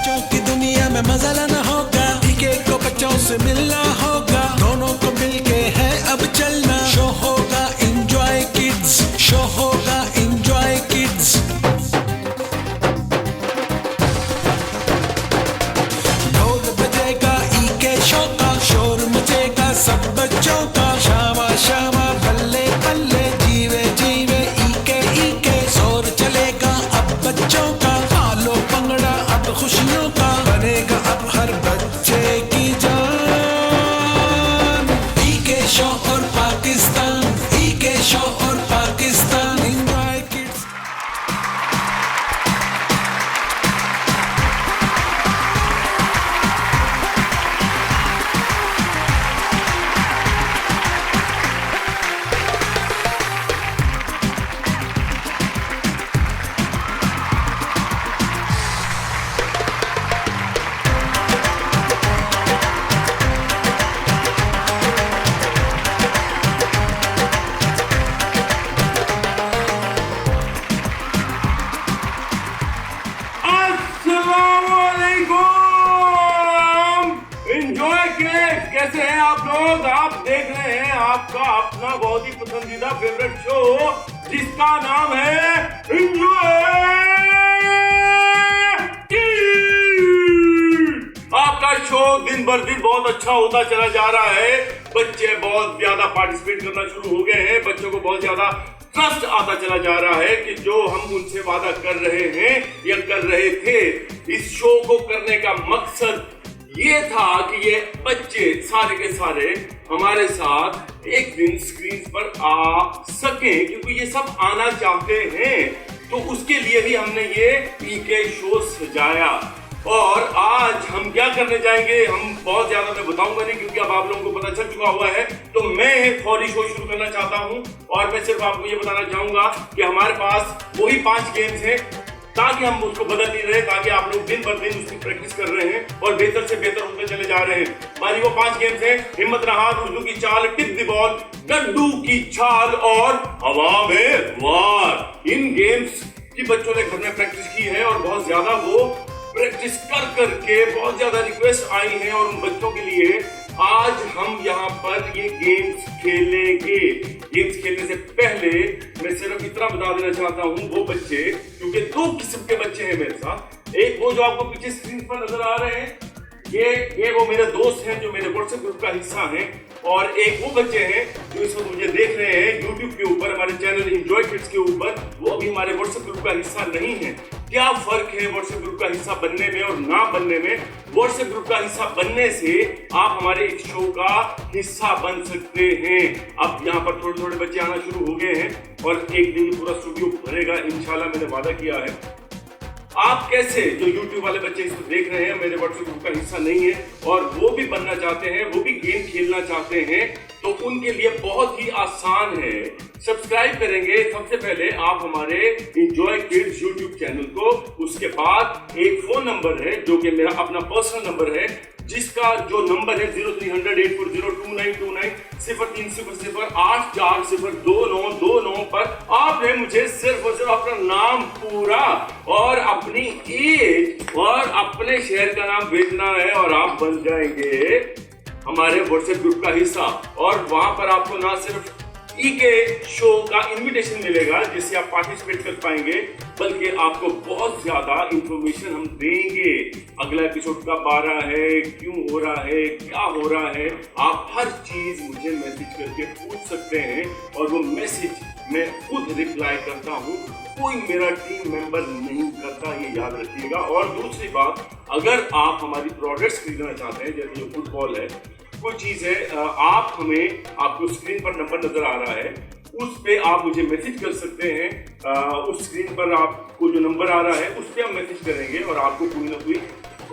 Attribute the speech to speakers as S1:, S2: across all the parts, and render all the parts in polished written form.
S1: बच्चों की दुनिया में मजा लेना होगा, टीके को बच्चों से मिलना होगा, दोनों को मिलके है अब चलना। शो होगा एंजॉय किड्स, शो होगा एंजॉय किड्स। ढोल बजेगा ईके शो का, शोर मचेगा सब बच्चों का। शामा शामा बल्ले बल्ले जीवे जीवे ईके ईके, शोर चलेगा अब बच्चों का। पालो पंगड़ा अब खुशियों का, बनेगा अब हर बच्चे की जान। ईके शो और पाकिस्तान, ईके शो और Pakistan. Enjoy kids.
S2: Enjoy kids, कैसे हैं आप लोग? आप देख रहे हैं आपका अपना बहुत ही पसंदीदा फेवरेट शो जिसका नाम है एंजॉय किड्स। आपका शो दिन भर दिन बहुत अच्छा होता चला जा रहा है। बच्चे बहुत ज्यादा पार्टिसिपेट करना शुरू हो गए हैं। बच्चों को बहुत ज्यादा ट्रस्ट आता चला जा रहा है कि जो हम उनसे वादा कर रहे हैं या कर रहे थे। इस शो को करने का मकसद ये था कि ये बच्चे सारे के सारे हमारे साथ एक दिन स्क्रीन पर आ सके, क्योंकि ये सब आना चाहते हैं। तो उसके लिए ही हमने ये पीके शो सजाया। और आज हम क्या करने जाएंगे, हम बहुत ज्यादा मैं बताऊंगा नहीं, क्योंकि अब आप लोगों को पता चल चुका हुआ है। तो मैं एक फौरी शो शुरू करना चाहता हूं और मैं सिर्फ आपको ये बताना चाहूंगा कि हमारे पास वही 5 गेम्स हैं, ताकि हम उसको बदल नहीं रहे, ताकि आप लोग दिन भर दिन उसकी प्रैक्टिस कर रहे हैं और बेहतर से बेहतर होते चले जा रहे हैं। हमारी वो 5 गेम्स हैं: हिम्मत रहा, उर्दू की चाल, टिप द बॉल, गड्डू की छाल और हवा में वार। इन गेम्स की बच्चों ने घर में प्रैक्टिस की है और बहुत ज्यादा वो प्रैक्टिस कर करके बहुत ज्यादा रिक्वेस्ट आई है। और उन बच्चों के लिए आज हम यहाँ पर ये गेम्स खेलेंगे। गेम्स खेलने से पहले मैं सिर्फ इतना बता देना चाहता हूँ, वो बच्चे, क्योंकि 2 किस्म के बच्चे हैं मेरे साथ। एक वो जो आपको पीछे स्क्रीन पर नजर आ रहे हैं, ये वो मेरे दोस्त हैं जो मेरे व्हाट्सएप ग्रुप का हिस्सा हैं। और एक वो बच्चे हैं जो इस वक्त मुझे देख रहे हैं यूट्यूब के ऊपर, हमारे चैनल एंजॉय किड्स के ऊपर। वो अभी हमारे व्हाट्सएप ग्रुप का हिस्सा नहीं है। क्या फर्क है व्हाट्सएप ग्रुप का हिस्सा बनने में और ना बनने में? व्हाट्सएप ग्रुप का हिस्सा बनने से आप हमारे इस शो का हिस्सा बन सकते हैं। अब यहाँ पर थोड़े थोड़े बच्चे आना शुरू हो गए हैं और एक दिन पूरा स्टूडियो भरेगा इंशाल्लाह, मैंने वादा किया है। आप कैसे, जो YouTube वाले बच्चे इसको देख रहे हैं, मेरे व्हाट्सएप ग्रुप का हिस्सा नहीं है और वो भी बनना चाहते हैं, वो भी गेम खेलना चाहते हैं, तो उनके लिए बहुत ही आसान है। सब्सक्राइब करेंगे सबसे पहले आप हमारे एंजॉय किड्स YouTube चैनल को। उसके बाद एक फोन नंबर है जो कि मेरा अपना पर्सनल नंबर है, जिसका जो नंबर है 030084029290 0300840292 पर आपने मुझे सिर्फ और सिर्फ अपना नाम पूरा और अपनी एज और अपने शहर का नाम भेजना है और आप बन जाएंगे हमारे व्हाट्सएप ग्रुप का हिस्सा। और वहां पर आपको ना सिर्फ ईके शो का इनविटेशन मिलेगा जिससे आप पार्टिसिपेट कर पाएंगे, बल्कि आपको बहुत ज्यादा इंफॉर्मेशन हम देंगे। अगला एपिसोड कब आ रहा है, क्यों हो रहा है, क्या हो रहा है, आप हर चीज मुझे मैसेज करके पूछ सकते हैं और वो मैसेज मैं खुद रिप्लाई करता हूँ। कोई मेरा टीम मेंबर नहीं करता, ये याद रखिएगा। और दूसरी बात, अगर आप हमारी प्रोडक्ट्स खरीदना चाहते हैं, जैसे ये फुटबॉल है, कोई चीज है, आप हमें, आपको स्क्रीन पर नंबर नजर आ रहा है, उस पे आप मुझे मैसेज कर सकते हैं। उस स्क्रीन पर आपको जो नंबर आ रहा है उस पे हम मैसेज करेंगे और आपको कोई ना कोई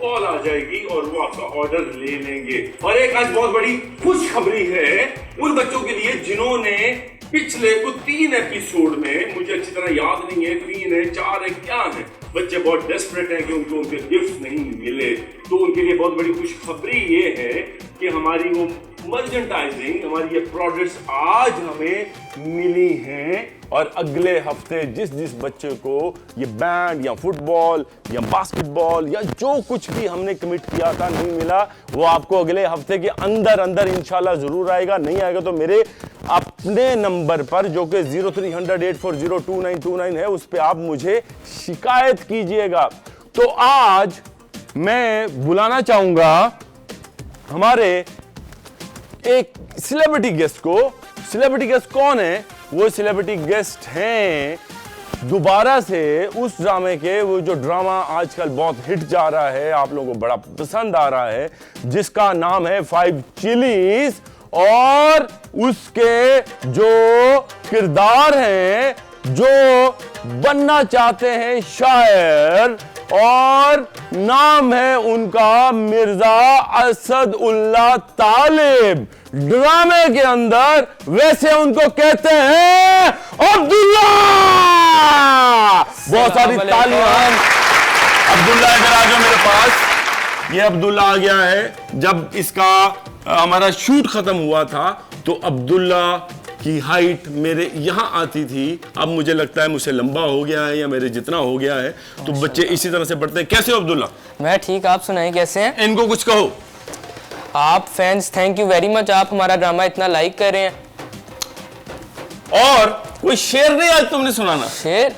S2: कॉल आ जाएगी और वो आपका ऑर्डर ले लेंगे। और एक आज बहुत बड़ी खुशखबरी है उन बच्चों के लिए जिन्होंने पिछले कुछ 3 एपिसोड में, मुझे अच्छी तरह याद नहीं है 3 है 4 है क्या है, बच्चे बहुत डेस्परेट हैं कि उनको उनके गिफ्ट नहीं मिले। तो उनके लिए बहुत बड़ी खुशखबरी ये है कि हमारी वो मर्चेंटाइजिंग, हमारी ये प्रोडक्ट्स आज हमें मिली हैं। और अगले हफ्ते जिस जिस बच्चे को ये बैंड या फुटबॉल या बास्केटबॉल या जो कुछ भी हमने कमिट किया था नहीं मिला, वो आपको अगले हफ्ते के अंदर अंदर इंशाल्लाह जरूर आएगा। नहीं आएगा तो मेरे अपने नंबर पर जो कि 0300840299 है, उस पर आप मुझे शिकायत कीजिएगा। तो आज मैं बुलाना चाहूंगा हमारे एक सेलिब्रिटी गेस्ट को। सेलिब्रिटी गेस्ट कौन है? वो सेलिब्रिटी गेस्ट हैं दोबारा से उस ड्रामे के, वो जो ड्रामा आजकल बहुत हिट जा रहा है, आप लोगों को बड़ा पसंद आ रहा है, जिसका नाम है 5 चिलीज। और उसके जो किरदार हैं, जो बनना चाहते हैं शायर, और नाम है उनका मिर्जा असदुल्ला तालिब। ड्रामे के अंदर वैसे उनको कहते हैं अब्दुल्ला। बहुत सारी तालियां। अब्दुल्ला इधर आ जाओ मेरे पास। ये अब्दुल्ला आ गया है। जब इसका हमारा शूट खत्म हुआ था तो अब्दुल्ला की हाइट मेरे यहाँ आती थी, अब मुझे लगता है मुझसे लंबा हो गया है या मेरे जितना हो गया है। तो बच्चे इसी तरह से बढ़ते हैं। कैसे हो अब्दुल्ला?
S3: मैं ठीक, आप सुनाइए कैसे हैं?
S2: इनको कुछ कहो।
S3: आप fans, thank you very much, आप हमारा ड्रामा इतना लाइक कर रहे हैं।
S2: और कोई शेर नहीं आज तुमने सुनाना?
S3: शेर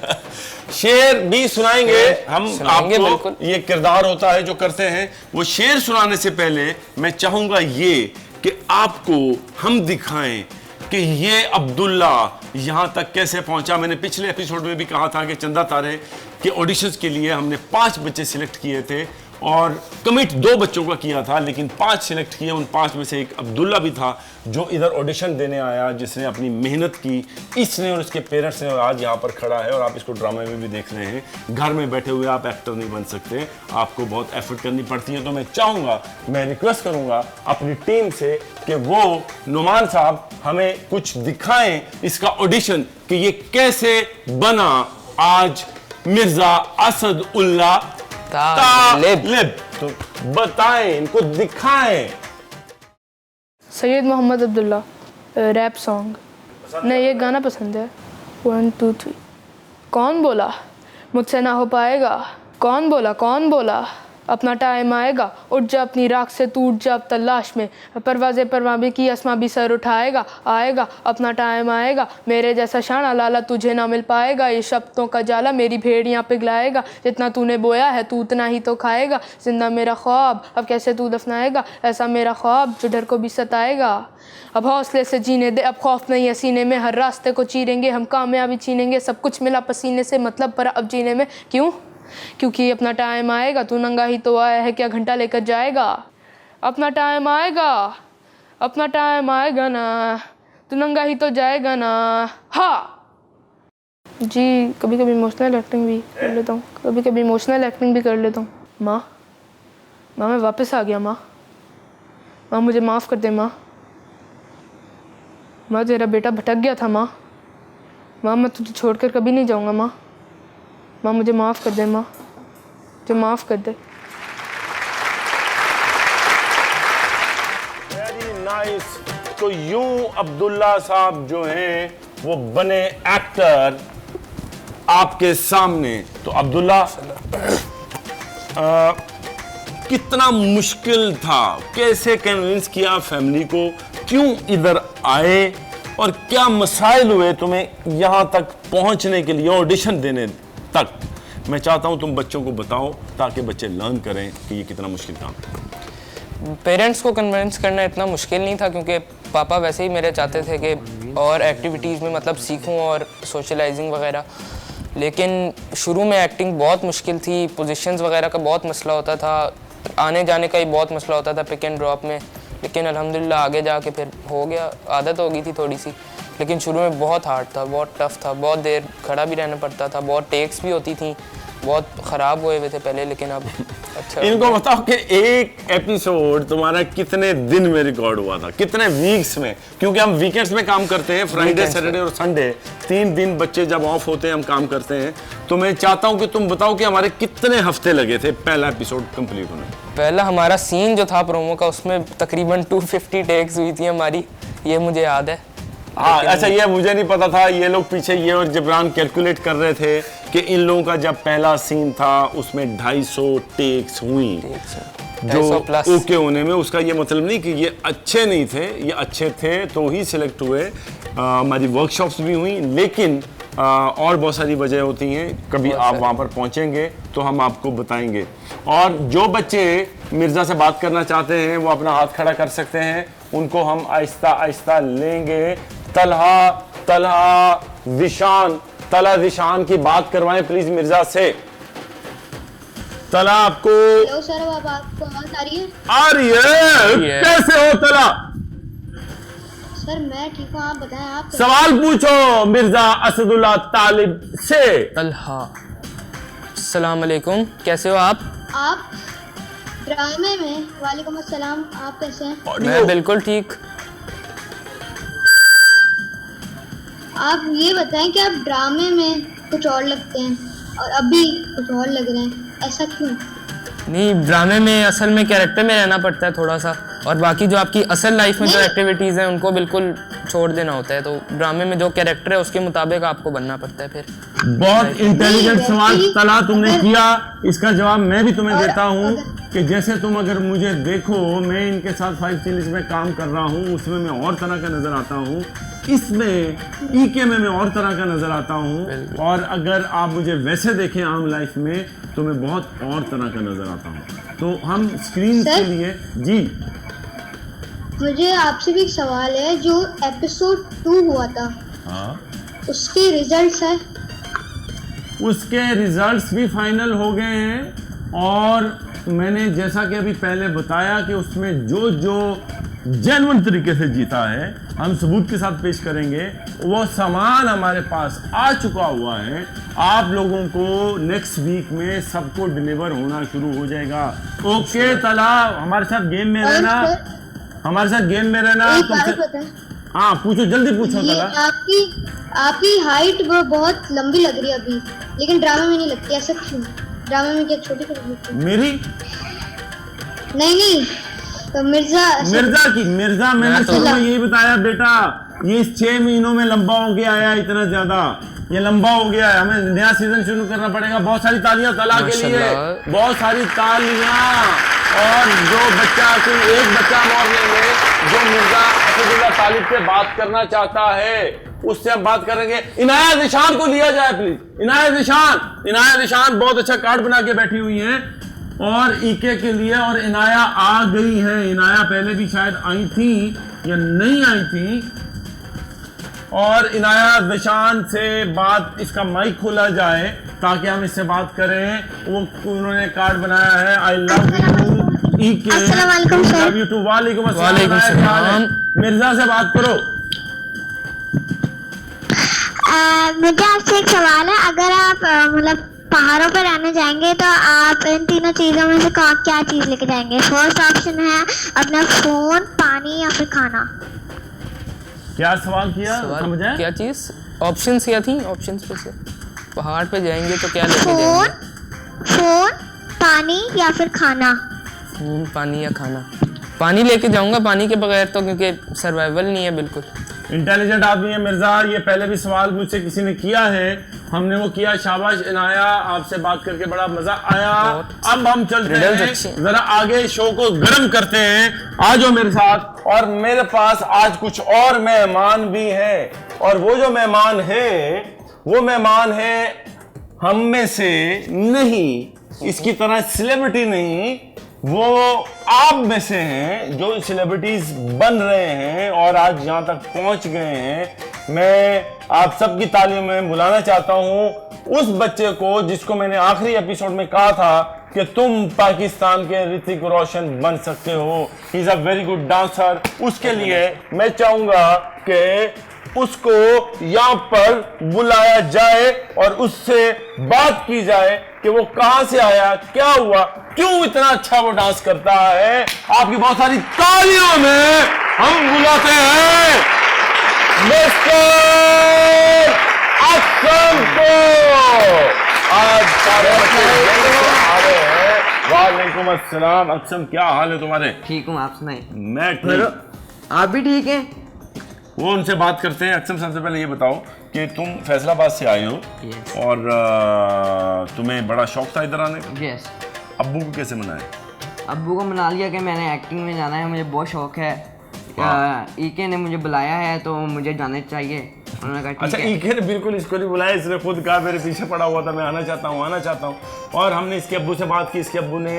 S2: शेर भी सुनाएंगे हम
S3: सुनाएंगे,
S2: आपको।
S3: बिल्कुल।
S2: ये किरदार होता है जो करते हैं। वो शेर सुनाने से पहले मैं चाहूंगा ये कि आपको हम दिखाएं कि ये अब्दुल्ला यहां तक कैसे पहुंचा। मैंने पिछले एपिसोड में भी कहा था कि चंदा तारे के ऑडिशंस के लिए हमने 5 बच्चे सिलेक्ट किए थे और कमिट 2 बच्चों का किया था, लेकिन 5 सिलेक्ट किए। उन 5 में से एक अब्दुल्ला भी था जो इधर ऑडिशन देने आया, जिसने अपनी मेहनत की। इसने और उसके पेरेंट्स ने आज यहाँ पर खड़ा है और आप इसको ड्रामे में भी देख रहे हैं। घर में बैठे हुए आप एक्टर नहीं बन सकते, आपको बहुत एफर्ट करनी पड़ती है। तो मैं चाहूँगा, मैं रिक्वेस्ट करूँगा अपनी टीम से कि वो नुमान साहब हमें कुछ दिखाएं इसका ऑडिशन कि ये कैसे बना आज मिर्जा असदुल्ला तालिब। तो बताएं, इनको दिखाएं।
S4: Syed Mohammad Abdullah, rap song. नहीं, ये गाना पसंद है। 1 2 3। कौन बोला मुझसे ना हो पाएगा? कौन बोला? कौन बोला अपना टाइम आएगा? उठ जा अपनी राख से, टूट जा अब तलाश में। परवाज़े परवां भी की असमा भी सर उठाएगा। आएगा अपना टाइम आएगा, मेरे जैसा शाना लाला तुझे ना मिल पाएगा। ये शब्दों का जाला मेरी भेड़ियाँ पिघलाएगा। जितना तूने बोया है तू उतना ही तो खाएगा। जिंदा मेरा ख्वाब अब कैसे तू दफनाएगा? ऐसा मेरा ख्वाब जो डर को भी सताएगा। अब हौसले से जीने दे, अब खौफ नहीं है सीने में। हर रास्ते को चीरेंगे हम, कामयाबी छीनेंगे। सब कुछ मिला पसीने से, मतलब पर अब जीने में। क्यों? क्योंकि अपना टाइम आएगा। तू नंगा ही तो आया है, क्या घंटा लेकर जाएगा? अपना टाइम आएगा, अपना टाइम आएगा ना, तू नंगा ही तो जाएगा ना। हाँ जी, कभी कभी इमोशनल एक्टिंग भी कर लेता हूँ, कभी कभी इमोशनल एक्टिंग भी कर लेता हूँ। माँ, माँ मैं वापस आ गया। माँ, माँ मुझे माफ़ कर दे। माँ, माँ तेरा बेटा भटक गया था। माँ, माँ मैं तुझे छोड़कर कभी नहीं जाऊँगा। माँ, माँ मुझे माफ़ कर दे। माँ मुझे माफ़ कर दे।
S2: Very nice. तो यूं अब्दुल्ला साहब जो हैं वो बने एक्टर आपके सामने। तो अब्दुल्ला कितना मुश्किल था, कैसे कन्विंस किया फैमिली को, क्यों इधर आए और क्या मसाइल हुए तुम्हें यहां तक पहुंचने के लिए, ऑडिशन देने तक? मैं चाहता हूं तुम बच्चों को बताओ ताकि बच्चे लर्न करें कि ये कितना मुश्किल काम है।
S3: पेरेंट्स को कन्विंस करना इतना मुश्किल नहीं था, क्योंकि पापा वैसे ही मेरे चाहते थे कि और एक्टिविटीज़ में मतलब सीखूं और सोशलाइजिंग वगैरह। लेकिन शुरू में एक्टिंग बहुत मुश्किल थी, पोजीशंस वगैरह का बहुत मसला होता था, आने जाने का ही बहुत मसला होता था पिक एंड ड्रॉप में। लेकिन अल्हम्दुलिल्लाह आगे जाके फिर हो गया, आदत हो गई थी थोड़ी सी। लेकिन शुरू में बहुत हार्ड था, बहुत टफ था, बहुत देर खड़ा भी रहना पड़ता था, बहुत टेक्स भी होती थी, बहुत ख़राब हुए थे पहले, लेकिन अब अच्छा।
S2: इनको बताओ कि एक एपिसोड तुम्हारा कितने दिन में रिकॉर्ड हुआ था, कितने वीक्स में? क्योंकि हम वीकेंड्स में काम करते हैं, फ्राइडे, सैटरडे और संडे, 3 दिन बच्चे जब ऑफ होते हैं हम काम करते हैं।
S5: तो मैं चाहता हूं कि तुम बताओ कि हमारे कितने हफ्ते लगे थे पहला एपिसोड कंप्लीट होने में।
S3: पहला हमारा सीन जो था प्रोमो का, उसमें तकरीबन 250 टेक्स हुई थी हमारी, ये मुझे याद है।
S5: हाँ अच्छा, ये मुझे नहीं पता था। ये लोग पीछे ये और जबरान कैलकुलेट कर रहे थे कि इन लोगों का जब पहला सीन था उसमें 250 टेक्स हुई, जो
S3: 250 प्लस
S5: ओके होने में। उसका ये मतलब नहीं कि ये अच्छे नहीं थे, ये अच्छे थे तो ही सिलेक्ट हुए। हमारी वर्कशॉप्स भी हुई, लेकिन और बहुत सारी वजह होती हैं। कभी आप वहाँ पर पहुँचेंगे तो हम आपको बताएंगे। और जो बच्चे मिर्ज़ा से बात करना चाहते हैं वो अपना हाथ खड़ा कर सकते हैं, उनको हम आहिस्ता आहिस्ता लेंगे। तलहा विशान की बात करवाएं प्लीज मिर्ज़ा से। तला आपको
S6: हेलो सर, अब आपको आवाज आ रही है?
S5: आ रही है? कैसे हो तला?
S6: सर मैं ठीक हूँ, आप बताएं आप।
S5: सवाल पूछो मिर्जा असदुल्ला तालिब से।
S3: तलहा, अस्सलाम वालेकुम, कैसे हो आप?
S6: आप ड्रामे में, वालेकुम अस्सलाम, आप कैसे हैं?
S3: मैं बिल्कुल ठीक।
S6: आप ये बताएं कि आप ड्रामे में कुछ और लगते हैं और अभी कुछ और लग रहे हैं, ऐसा क्यों?
S3: नहीं, ड्रामे में असल में कैरेक्टर में रहना पड़ता है थोड़ा सा, और बाकी जो आपकी असल लाइफ में जो एक्टिविटीज़ हैं उनको बिल्कुल छोड़ देना होता है। तो ड्रामे में जो कैरेक्टर है उसके मुताबिक आपको बनना पड़ता है। फिर
S5: बहुत इंटेलिजेंट सवाल तला तुमने किया, इसका जवाब मैं भी तुम्हें देता हूँ कि जैसे तुम अगर मुझे देखो, मैं इनके साथ 5 चिलीज में काम कर रहा हूँ, उसमें मैं और तरह का नजर आता हूँ, इसमें ईके में मैं और तरह का नजर आता हूँ, और अगर आप मुझे वैसे देखें आम लाइफ में तो मैं बहुत और तरह का नजर आता हूँ। तो हम स्क्रीन के लिए जी,
S6: मुझे आपसे भी एक सवाल है। जो एपिसोड 2 हुआ था,
S5: हाँ,
S6: उसके रिजल्ट्स है?
S5: उसके रिजल्ट्स भी फाइनल हो गए हैं, और मैंने जैसा कि अभी पहले बताया कि उसमें जो जो जेन्युइन तरीके से जीता है हम सबूत के साथ पेश करेंगे, वो सामान हमारे पास आ चुका हुआ है। आप लोगों को नेक्स्ट वीक में सबको डिलीवर होना शुरू हो जाएगा। ओके तला, हमारे साथ गेम में रहना, हमारे साथ गेम में रहना।
S6: एक बात बताएं।
S5: हाँ पूछो, जल्दी पूछो
S6: ये
S5: तला।
S6: आपकी हाइट बहुत लंबी लग रही है अभी, लेकिन ड्रामे में नहीं लगती, ऐसा क्यों? ड्रामे में क्या छोटी कर लगती है?
S5: मेरी
S6: नहीं, तो मिर्जा
S5: मैंने शुरू में यही बताया बेटा, ये इस 6 महीनों में लंबा हो गया है, इतना ज्यादा ये लंबा हो गया है। हमें नया सीजन शुरू करना पड़ेगा। बहुत सारी तालियां तला के लिए, बहुत सारी तालियां। और जो बच्चा, कोई एक बच्चा और लेंगे जो मिर्जा असदुल्ला तालिब से बात करना चाहता है, उससे हम बात करेंगे। इनाया निशान को लिया जाए प्लीज। इनाया निशान बहुत अच्छा कार्ड बना के बैठी हुई है और ईके के लिए, और इनाया आ गई है। इनाया पहले भी शायद आई थी या नहीं आई थी। और इनाया निशान से बात, इसका माइक खोला जाए ताकि हम इससे बात करें। वो उन्होंने कार्ड बनाया है, आई लव यू ईके,
S6: अस्सलाम वालेकुम सर।
S5: Love you to. वालेकुम अस्सलाम। मिर्जा से बात करो।
S7: मुझे आपसे एक सवाल है। अगर आप मतलब पहाड़ों पर रहने जाएंगे तो आप इन तीनों चीजों में से क्या चीज लेके जाएंगे? फर्स्ट ऑप्शन है अपना फोन, पानी या फिर खाना।
S5: क्या सवाल किया? समझ आया?
S3: क्या चीज? ऑप्शंस क्या थी? ऑप्शंस पे से पहाड़ पे जाएंगे तो क्या लेके जाएंगे?
S7: फोन, पानी या फिर खाना।
S3: फोन, पानी या खाना? पानी लेके जाऊंगा, पानी के बगैर तो क्योंकि सर्वाइवल नहीं है बिल्कुल।
S5: इंटेलिजेंट आदमी है मिर्जा। ये पहले भी सवाल मुझसे किसी ने किया है, हमने वो किया। शाबाश इनाया, आपसे बात करके बड़ा मजा आया। अब हम चलते हैं जरा आगे, शो को गर्म करते हैं। आ जाओ मेरे साथ। और मेरे पास आज कुछ और मेहमान भी हैं, और वो जो मेहमान है वो मेहमान है हम में से नहीं, इसकी तरह सेलिब्रिटी नहीं, वो आप में से हैं जो सेलिब्रिटीज बन रहे हैं और आज यहां तक पहुंच गए हैं। मैं आप सबकी तालियों में बुलाना चाहता हूं उस बच्चे को जिसको मैंने आखिरी एपिसोड में कहा था कि तुम पाकिस्तान के ऋतिक रोशन बन सकते हो। He is a very good dancer. उसके लिए मैं चाहूंगा कि उसको यहाँ पर बुलाया जाए और उससे बात की जाए कि वो कहां से आया, क्या हुआ, क्यों इतना अच्छा वो डांस करता है। आपकी बहुत सारी तालियों में हम बुलाते हैं मिस्टर असम को। आज सारे बच्चे जल्दी से आ रहे हैं। वालेकुम अस्सलाम। अक्सम, क्या हाल है तुम्हारे?
S8: ठीक हूँ, आप सुनाए?
S5: मैं ठीक।
S8: आप भी ठीक हैं?
S5: वो उनसे बात करते हैं। अक्सम, सबसे पहले ये बताओ कि तुम फैसलाबाद से आए हो
S8: Yes.
S5: और तुम्हें बड़ा शौक था इधर आने का।
S8: यस।
S5: अब्बू को कैसे मनाए?
S8: अब्बू को मना लिया कि मैंने एक्टिंग में जाना है, मुझे बहुत शौक है। ईके ने मुझे बुलाया है तो मुझे जाने चाहिए। उन्होंने कहा
S5: अच्छा,
S8: ठीक है।
S5: ईके ने बिल्कुल इसको नहीं बुलाया, इसने खुद कहा मेरे पीछे पड़ा हुआ था, मैं आना चाहता हूँ, आना चाहता हूँ। और हमने इसके अब्बू से बात की, इसके अब्बू ने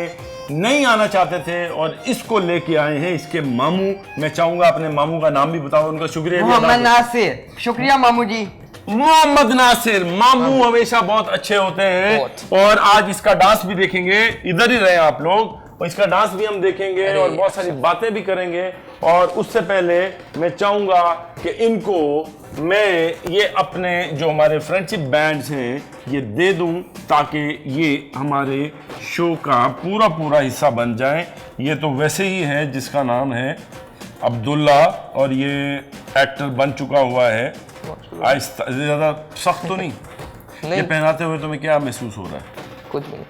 S5: नहीं आना चाहते थे और इसको लेके आए हैं इसके मामू। मैं चाहूंगा अपने मामू का नाम भी बताओ, उनका शुक्रिया भी अदा
S8: मोहम्मद
S5: करो।
S8: नासिर। शुक्रिया मामू जी।
S5: मोहम्मद नासिर। मामू हमेशा बहुत अच्छे होते हैं और आज इसका डांस भी देखेंगे। इधर ही रहे आप लोग, और इसका डांस भी हम देखेंगे और बहुत सारी बातें भी करेंगे। और उससे पहले मैं चाहूंगा कि इनको मैं ये अपने जो हमारे फ्रेंडशिप बैंड्स हैं ये दे दूं ताकि ये हमारे शो का पूरा पूरा हिस्सा बन जाए। ये तो वैसे ही है जिसका नाम है अब्दुल्ला और ये एक्टर बन चुका हुआ है। ज़्यादा सख्त तो नहीं? ये पहनाते हुए तुम्हें क्या महसूस हो रहा है?
S3: कुछ भी नहीं,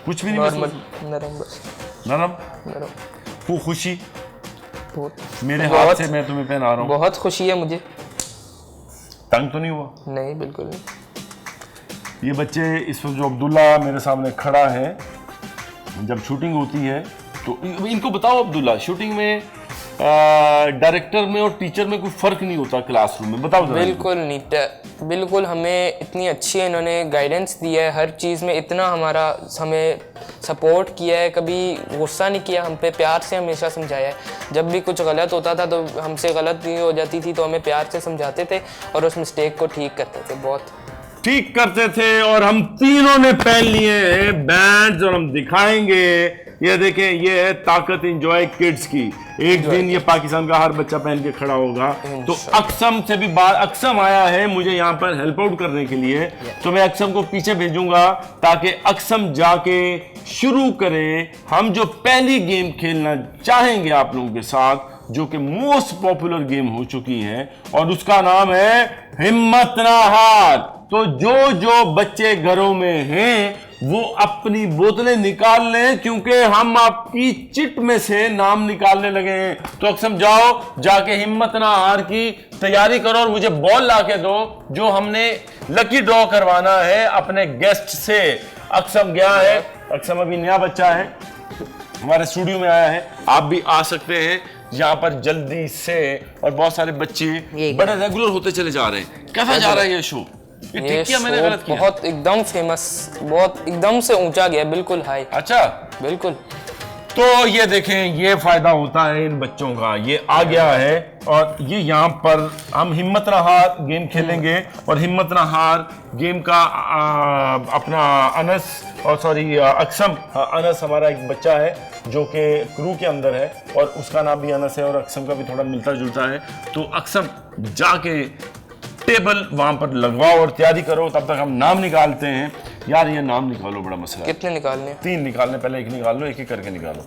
S5: कुछ भी नहीं
S3: नॉर्मल,
S5: महसूस?
S3: नरम बस,
S5: नरम?
S3: नरम।
S5: वो खुशी
S3: बहुत
S5: मेरे हाथ से मैं तुम्हें पहना रहा हूँ।
S3: बहुत खुशी है मुझे।
S5: तंग तो नहीं हुआ?
S3: नहीं, बिल्कुल नहीं।
S5: ये बच्चे इस वक्त जो अब्दुल्ला मेरे सामने खड़ा है, जब शूटिंग होती है तो इनको बताओ अब्दुल्ला, शूटिंग में डायरेक्टर में और टीचर में कोई फर्क नहीं होता क्लासरूम में? बताओ जरा।
S3: बिल्कुल नहीं, बिल्कुल। हमें इतनी अच्छी इन्होंने गाइडेंस दी है हर चीज़ में, इतना हमें सपोर्ट किया है, कभी गुस्सा नहीं किया हम पे, प्यार से हमेशा समझाया है। जब भी कुछ गलत होता था तो हमसे गलती हो जाती थी तो हमें प्यार से समझाते थे और उस मिस्टेक को ठीक करते थे, बहुत
S5: ठीक करते थे। और हम तीनों ने पहन लिए हैं बैंड्स और हम दिखाएंगे। ये देखें, ये है ताकत इंजॉय किड्स की। एक दिन ये पाकिस्तान का हर बच्चा पहन के खड़ा होगा। तो अक्सम से भी बात, अक्सम आया है मुझे यहाँ पर हेल्प आउट करने के लिए, तो मैं अक्सम को पीछे भेजूंगा ताकि अक्सम जाके शुरू करे। हम जो पहली गेम खेलना चाहेंगे आप लोगों के साथ, जो कि मोस्ट पॉपुलर गेम हो चुकी है और उसका नाम है हिम्मत ना हार। तो जो बच्चे घरों में हैं वो अपनी बोतलें निकाल लें क्योंकि हम आपकी चिट में से नाम निकालने लगे हैं। तो अक्सम जाओ, जाके हिम्मत ना हार की तैयारी करो और मुझे बॉल ला के दो जो हमने लकी ड्रॉ करवाना है अपने गेस्ट से। अक्सम गया है, अक्सम अभी नया बच्चा है, हमारे स्टूडियो में आया है। आप भी आ सकते हैं यहाँ पर जल्दी से। और बहुत सारे बच्चे बड़े रेगुलर होते चले जा रहे हैं। कैसा जा रहा है ये शो?
S3: ये
S5: मैंने
S3: शो
S5: गलत किया?
S3: बहुत एकदम फेमस, बहुत एकदम से ऊंचा गया, बिल्कुल हाई।
S5: अच्छा,
S3: बिल्कुल।
S5: तो ये देखें, ये फायदा होता है इन बच्चों का। ये आ गया है और ये यहाँ पर हम हिम्मत ना हार गेम खेलेंगे और हिम्मत ना हार गेम का अपना अनस और सॉरी अक्सम, अनस हमारा एक बच्चा है जो कि क्रू के अंदर है और उसका नाम भी अनस है और अक्सम का भी थोड़ा मिलता जुलता है। तो अक्सम जाके टेबल वहां पर लगवाओ और तैयारी करो, तब तक हम नाम निकालते हैं। यार ये नाम निकालो, बड़ा मसला है।
S3: कितने निकालने?
S5: 3 निकालने, पहले एक निकाल लो, एक एक करके निकालो।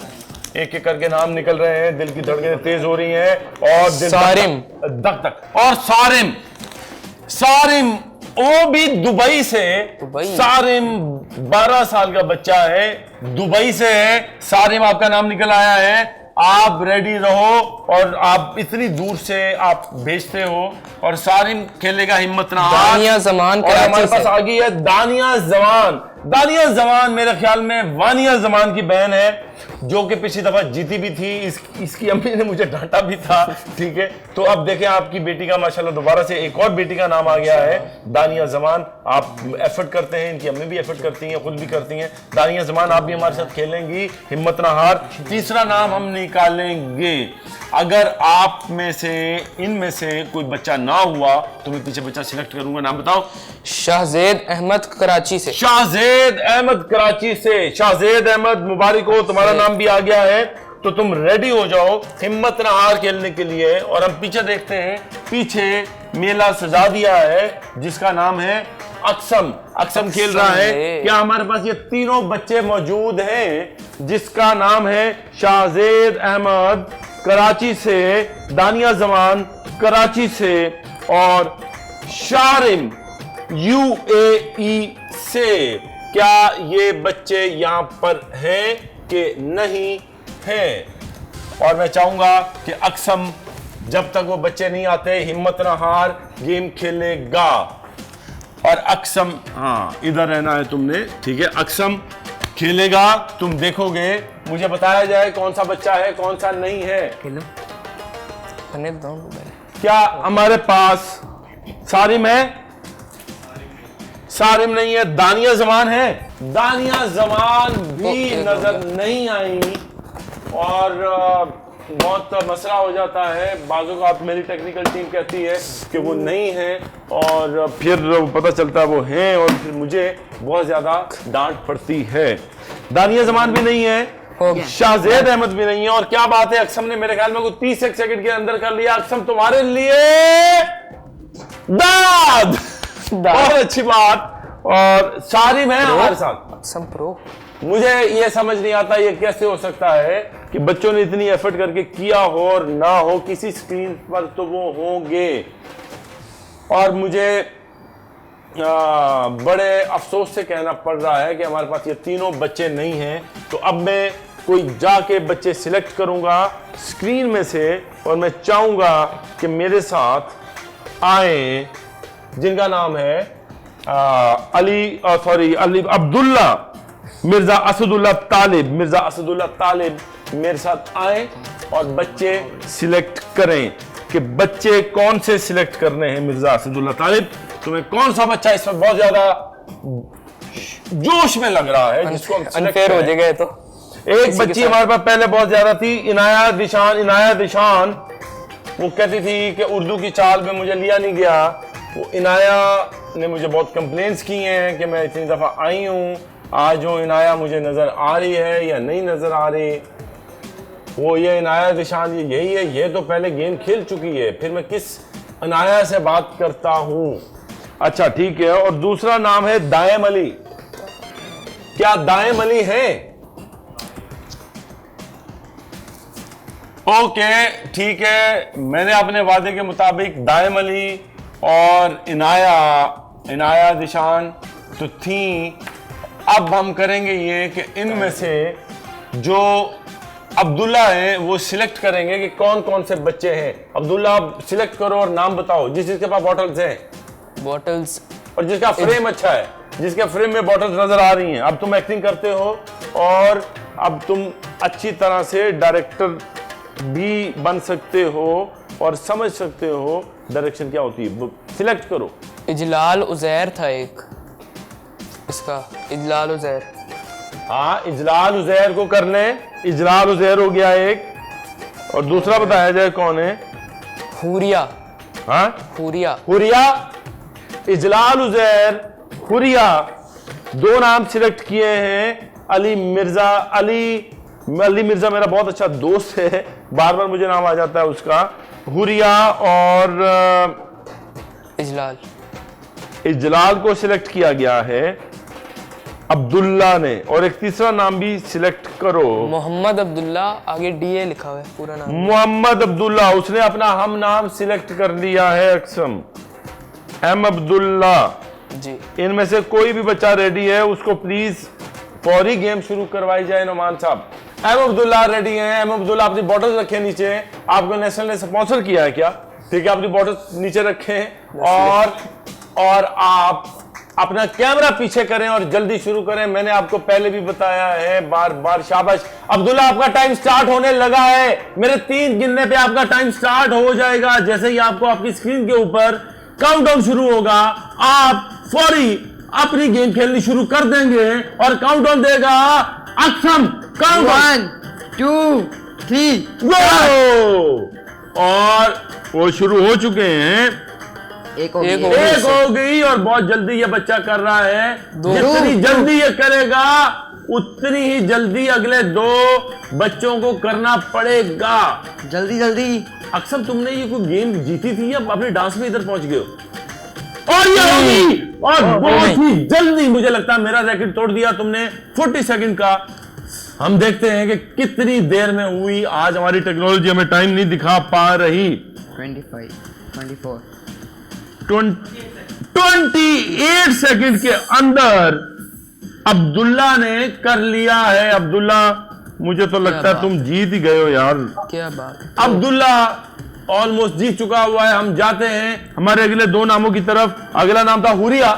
S5: एक एक करके नाम निकल रहे हैं, दिल की धड़कनें तेज हो रही हैं और दिल
S3: सारिम,
S5: धक धक। और सारिम, सारिम वो भी दुबई से। सारिम 12 साल का बच्चा है, दुबई से है। सारिम आपका नाम निकल आया है, आप रेडी रहो। और आप इतनी दूर से आप भेजते हो और सारिम खेलेगा हिम्मत ना हार।
S3: दानिया जमान
S5: और हमारे
S3: कराची
S5: पास आ गई है दानिया जमान। दानिया जमान मेरे ख्याल में वानिया जमान की बहन है जो कि पिछली दफा जीती भी थी। इसकी अम्मी ने मुझे डांटा भी था, ठीक है। तो अब देखें आपकी बेटी का माशाल्लाह दोबारा से एक और बेटी का नाम आ गया है, दानिया जमान। आप एफर्ट करते हैं, इनकी अम्मी भी एफर्ट करती हैं, खुद भी करती हैं। दानिया जमान आप भी हमारे साथ खेलेंगी हिम्मत ना हार। तीसरा नाम हम निकालेंगे, अगर आप में से इनमें से कोई बच्चा ना हुआ तो मैं पीछे बच्चा सिलेक्ट करूंगा। नाम बताओ।
S3: शाहजेद अहमद कराची से।
S5: शाहजेद अहमद कराची से। शाहजेद अहमद मुबारक हो, तुम्हारा नाम भी आ गया है। तो तुम रेडी हो जाओ हिम्मत ना हार खेलने के लिए। और हम पीछे देखते हैं, पीछे मेला सजा दिया है जिसका नाम है अक्सम। अक्सम खेल रहा है। क्या हमारे पास ये तीनों बच्चे मौजूद हैं जिसका नाम है शाहजेद अहमद कराची से, दानिया जमान कराची से और शारिम UAE से। क्या ये बच्चे यहाँ पर हैं कि नहीं हैं? और मैं चाहूंगा कि अक्सम जब तक वो बच्चे नहीं आते हिम्मत ना हार, गेम खेलेगा। और अक्सम, हाँ इधर रहना है तुमने, ठीक है। अक्सम खेलेगा, तुम देखोगे, मुझे बताया जाए कौन सा बच्चा है कौन सा नहीं है। क्या हमारे पास सारिम है? सारिम नहीं है। दानिया जमान है? दानिया जमान भी नजर नहीं आई। और बहुत मसला हो जाता है, बाजू का मेरी टेक्निकल टीम कहती है कि वो नहीं है और फिर पता चलता है वो हैं और फिर मुझे बहुत ज्यादा डांट पड़ती है। दानिया जमान भी नहीं है, शाहजेद अहमद भी नहीं है। और क्या बात है, अक्सम ने मेरे ख्याल में 30 सेकंड के अंदर कर लिया। अक्सम तुम्हारे लिए दाद, बहुत अच्छी बात। और सारिम है हमारे साथ।
S3: अक्सम प्रो।
S5: मुझे ये समझ नहीं आता ये कैसे हो सकता है कि बच्चों ने इतनी एफर्ट करके किया हो और ना हो, किसी स्क्रीन पर तो वो होंगे। और मुझे बड़े अफसोस से कहना पड़ रहा है कि हमारे पास ये तीनों बच्चे नहीं हैं। तो अब मैं कोई जाके बच्चे सिलेक्ट करूंगा स्क्रीन में से और मैं चाहूंगा कि मेरे साथ आए जिनका नाम है अली अब्दुल्ला मिर्जा असदुल्ला तालिब। मिर्जा असदुल्ला तालिब मेरे साथ आए और बच्चे सिलेक्ट करें कि बच्चे कौन से सिलेक्ट करने हैं। मिर्जा असदुल्ला तालिब, तुम्हें कौन सा बच्चा इसमें बहुत ज्यादा जोश में लग रहा है जिसको
S3: अनफेयर हो जाएगा? तो
S5: एक बच्ची हमारे पास पहले बहुत ज्यादा थी, इनाया दिशान। इनाया दिशान वो कहती थी कि उर्दू की चाल में मुझे लिया नहीं गया। वो इनाया ने मुझे बहुत कंप्लेंट्स की हैं कि मैं इतनी दफा आई हूँ, आज वो इनाया मुझे नजर आ रही है या नहीं नजर आ रही। वो ये इनाया दिशान यही है, ये तो पहले गेम खेल चुकी है, फिर मैं किस इनाया से बात करता हूँ। अच्छा ठीक है। और दूसरा नाम है दायम अली। क्या दायम अली है? ओके ठीक है, मैंने अपने वादे के मुताबिक दायम अली और इनाया दिशान तो थी। अब हम करेंगे ये कि इनमें से जो अब्दुल्ला है वो सिलेक्ट करेंगे कि कौन कौन से बच्चे हैं। अब्दुल्ला आप सिलेक्ट करो और नाम बताओ जिसके पास बॉटल्स हैं।
S3: बॉटल्स
S5: और जिसका फ्रेम अच्छा है, जिसके फ्रेम में बॉटल्स नजर आ रही हैं। अब तुम एक्टिंग करते हो और अब तुम अच्छी तरह से डायरेक्टर भी बन सकते हो और समझ सकते हो डायरेक्शन क्या होती है। सिलेक्ट करो।
S3: इजलाल उजैर था एक, इसका इजलाल उजैर।
S5: हाँ इजलाल उजैर को कर ले। इजलाल उजैर हो गया एक। और दूसरा बताया जाए कौन है?
S3: हुरिया।
S5: हाँ
S3: हुरिया।
S5: हुरिया, इजलाल उजैर, हुरिया, दो नाम सिलेक्ट किए हैं। अली मिर्जा। अली मिर्जा मेरा बहुत अच्छा दोस्त है, बार बार मुझे नाम आ जाता है उसका। हुरिया और इजलाल को सिलेक्ट किया गया है अब्दुल्ला ने। और एक तीसरा नाम भी सिलेक्ट करो।
S3: मोहम्मद अब्दुल्ला, आगे डीए लिखा हुआ है पूरा नाम।
S5: मोहम्मद अब्दुल्ला, उसने अपना हम नाम सिलेक्ट कर लिया है अक्सम। एम अब्दुल्ला
S3: जी।
S5: इनमें से कोई भी बच्चा रेडी है उसको प्लीज फौरी गेम शुरू करवाई जाए। नोमान साहब एम अब्दुल्ला रेडी हैं। एम अब्दुल्ला अपनी बॉटल रखे नीचे। आपको नेशनल ने स्पॉन्सर किया है क्या? ठीक है, अपनी बॉटल नीचे रखें और आप अपना कैमरा पीछे करें और जल्दी शुरू करें। मैंने आपको पहले भी बताया है बार बार। शाबाश अब्दुल्ला, आपका टाइम स्टार्ट होने लगा है। मेरे 3 गिनने पे आपका टाइम स्टार्ट हो जाएगा। जैसे ही आपको आपकी स्क्रीन के ऊपर काउंटडाउन शुरू होगा, आप फौरी अपनी गेम खेलनी शुरू कर देंगे और काउंटडाउन देगा अक्सम। काउंट
S8: 1 2 3
S5: गो। और वो शुरू हो चुके हैं।
S8: एक हो
S5: गई और बहुत जल्दी ये बच्चा कर रहा है। जितनी जल्दी ये करेगा उतनी ही जल्दी अगले 2 बच्चों को करना पड़ेगा।
S8: जल्दी जल्दी।
S5: अक्सर तुमने ये कोई गेम जीती थी या अपने डांस में इधर पहुंच गए हो? और ये होगी और बहुत ही जल्दी। मुझे लगता है मेरा रैकेट तोड़ दिया तुमने 40 सेकंड का। हम देखते हैं कि कितनी देर में हुई। आज हमारी टेक्नोलॉजी हमें टाइम नहीं दिखा पा रही।
S8: 25 24
S5: 28 सेकंड के अंदर अब्दुल्ला ने कर लिया है। अब्दुल्ला, मुझे तो लगता है तुम जीत ही गए हो यार।
S3: क्या बात।
S5: अब्दुल्ला ऑलमोस्ट जीत चुका हुआ है। हम जाते हैं हमारे अगले 2 नामों की तरफ। अगला नाम था हुरिया।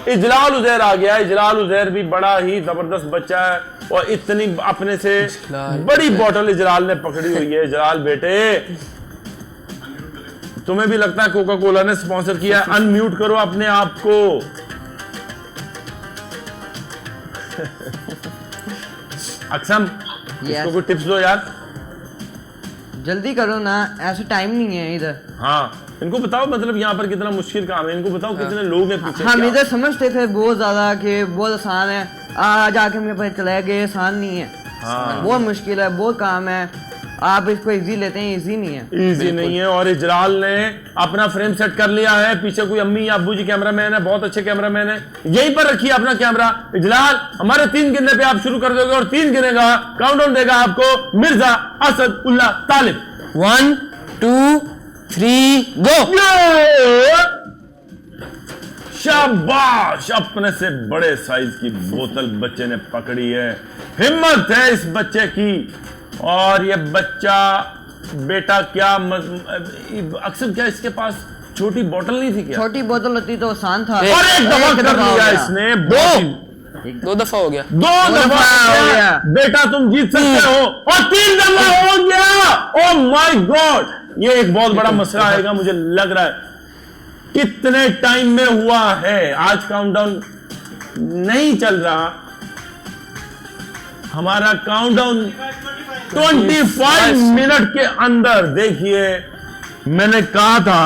S5: इजलाल उजैर आ गया। इजलाल उजैर भी बड़ा ही जबरदस्त बच्चा है और इतनी अपने से बड़ी बोतल इजलाल ने पकड़ी हुई है। इजलाल बेटे, तुम्हें भी लगता है कोका कोला ने स्पॉन्सर किया है? अनम्यूट करो अपने आप को। अक्सम, इसको कोई टिप्स दो यार।
S8: जल्दी करो ना, ऐसे टाइम नहीं है इधर।
S5: हाँ, इनको बताओ मतलब यहाँ पर कितना मुश्किल काम है। इनको बताओ कितने लोग हैं पीछे।
S8: हम इधर समझते थे बहुत ज्यादा कि बहुत आसान है, आज आके हमें पता चला कि आसान नहीं है। बहुत मुश्किल है, बहुत काम है। आप इसको इजी लेते हैं, इजी नहीं है।
S5: इजी नहीं है। और इजलाल ने अपना फ्रेम सेट कर लिया है। पीछे कोई अम्मी या अब्बू जी कैमरामैन है, बहुत अच्छे कैमरामैन है। यहीं पर रखिए अपना कैमरा। इजलाल, हमारे 3 गिनने पे आप शुरू कर दोगे और 3 गिनेगा, काउंटडाउन देगा आपको मिर्जा असद उल्लाह तालिब।
S3: 1 2 3 गो।
S5: शाबाश, अपने से बड़े साइज की बोतल बच्चे ने पकड़ी है। हिम्मत है इस बच्चे की। और ये बच्चा बेटा क्या अक्सर क्या इसके पास छोटी बोतल नहीं थी क्या?
S8: छोटी बोतल होती तो आसान था।
S5: और एक दफा कर लिया इसने।
S3: 2 दफा हो गया।
S5: 2 दफा हो गया। बेटा तुम जीत सकते हो। और 3 दफा हो गया। ओह माय गॉड, ये एक बहुत बड़ा मसला आएगा मुझे लग रहा है। कितने टाइम में हुआ है? आज काउंटडाउन नहीं चल रहा। हमारा काउंटडाउन 25 मिनट के अंदर। देखिए, मैंने कहा था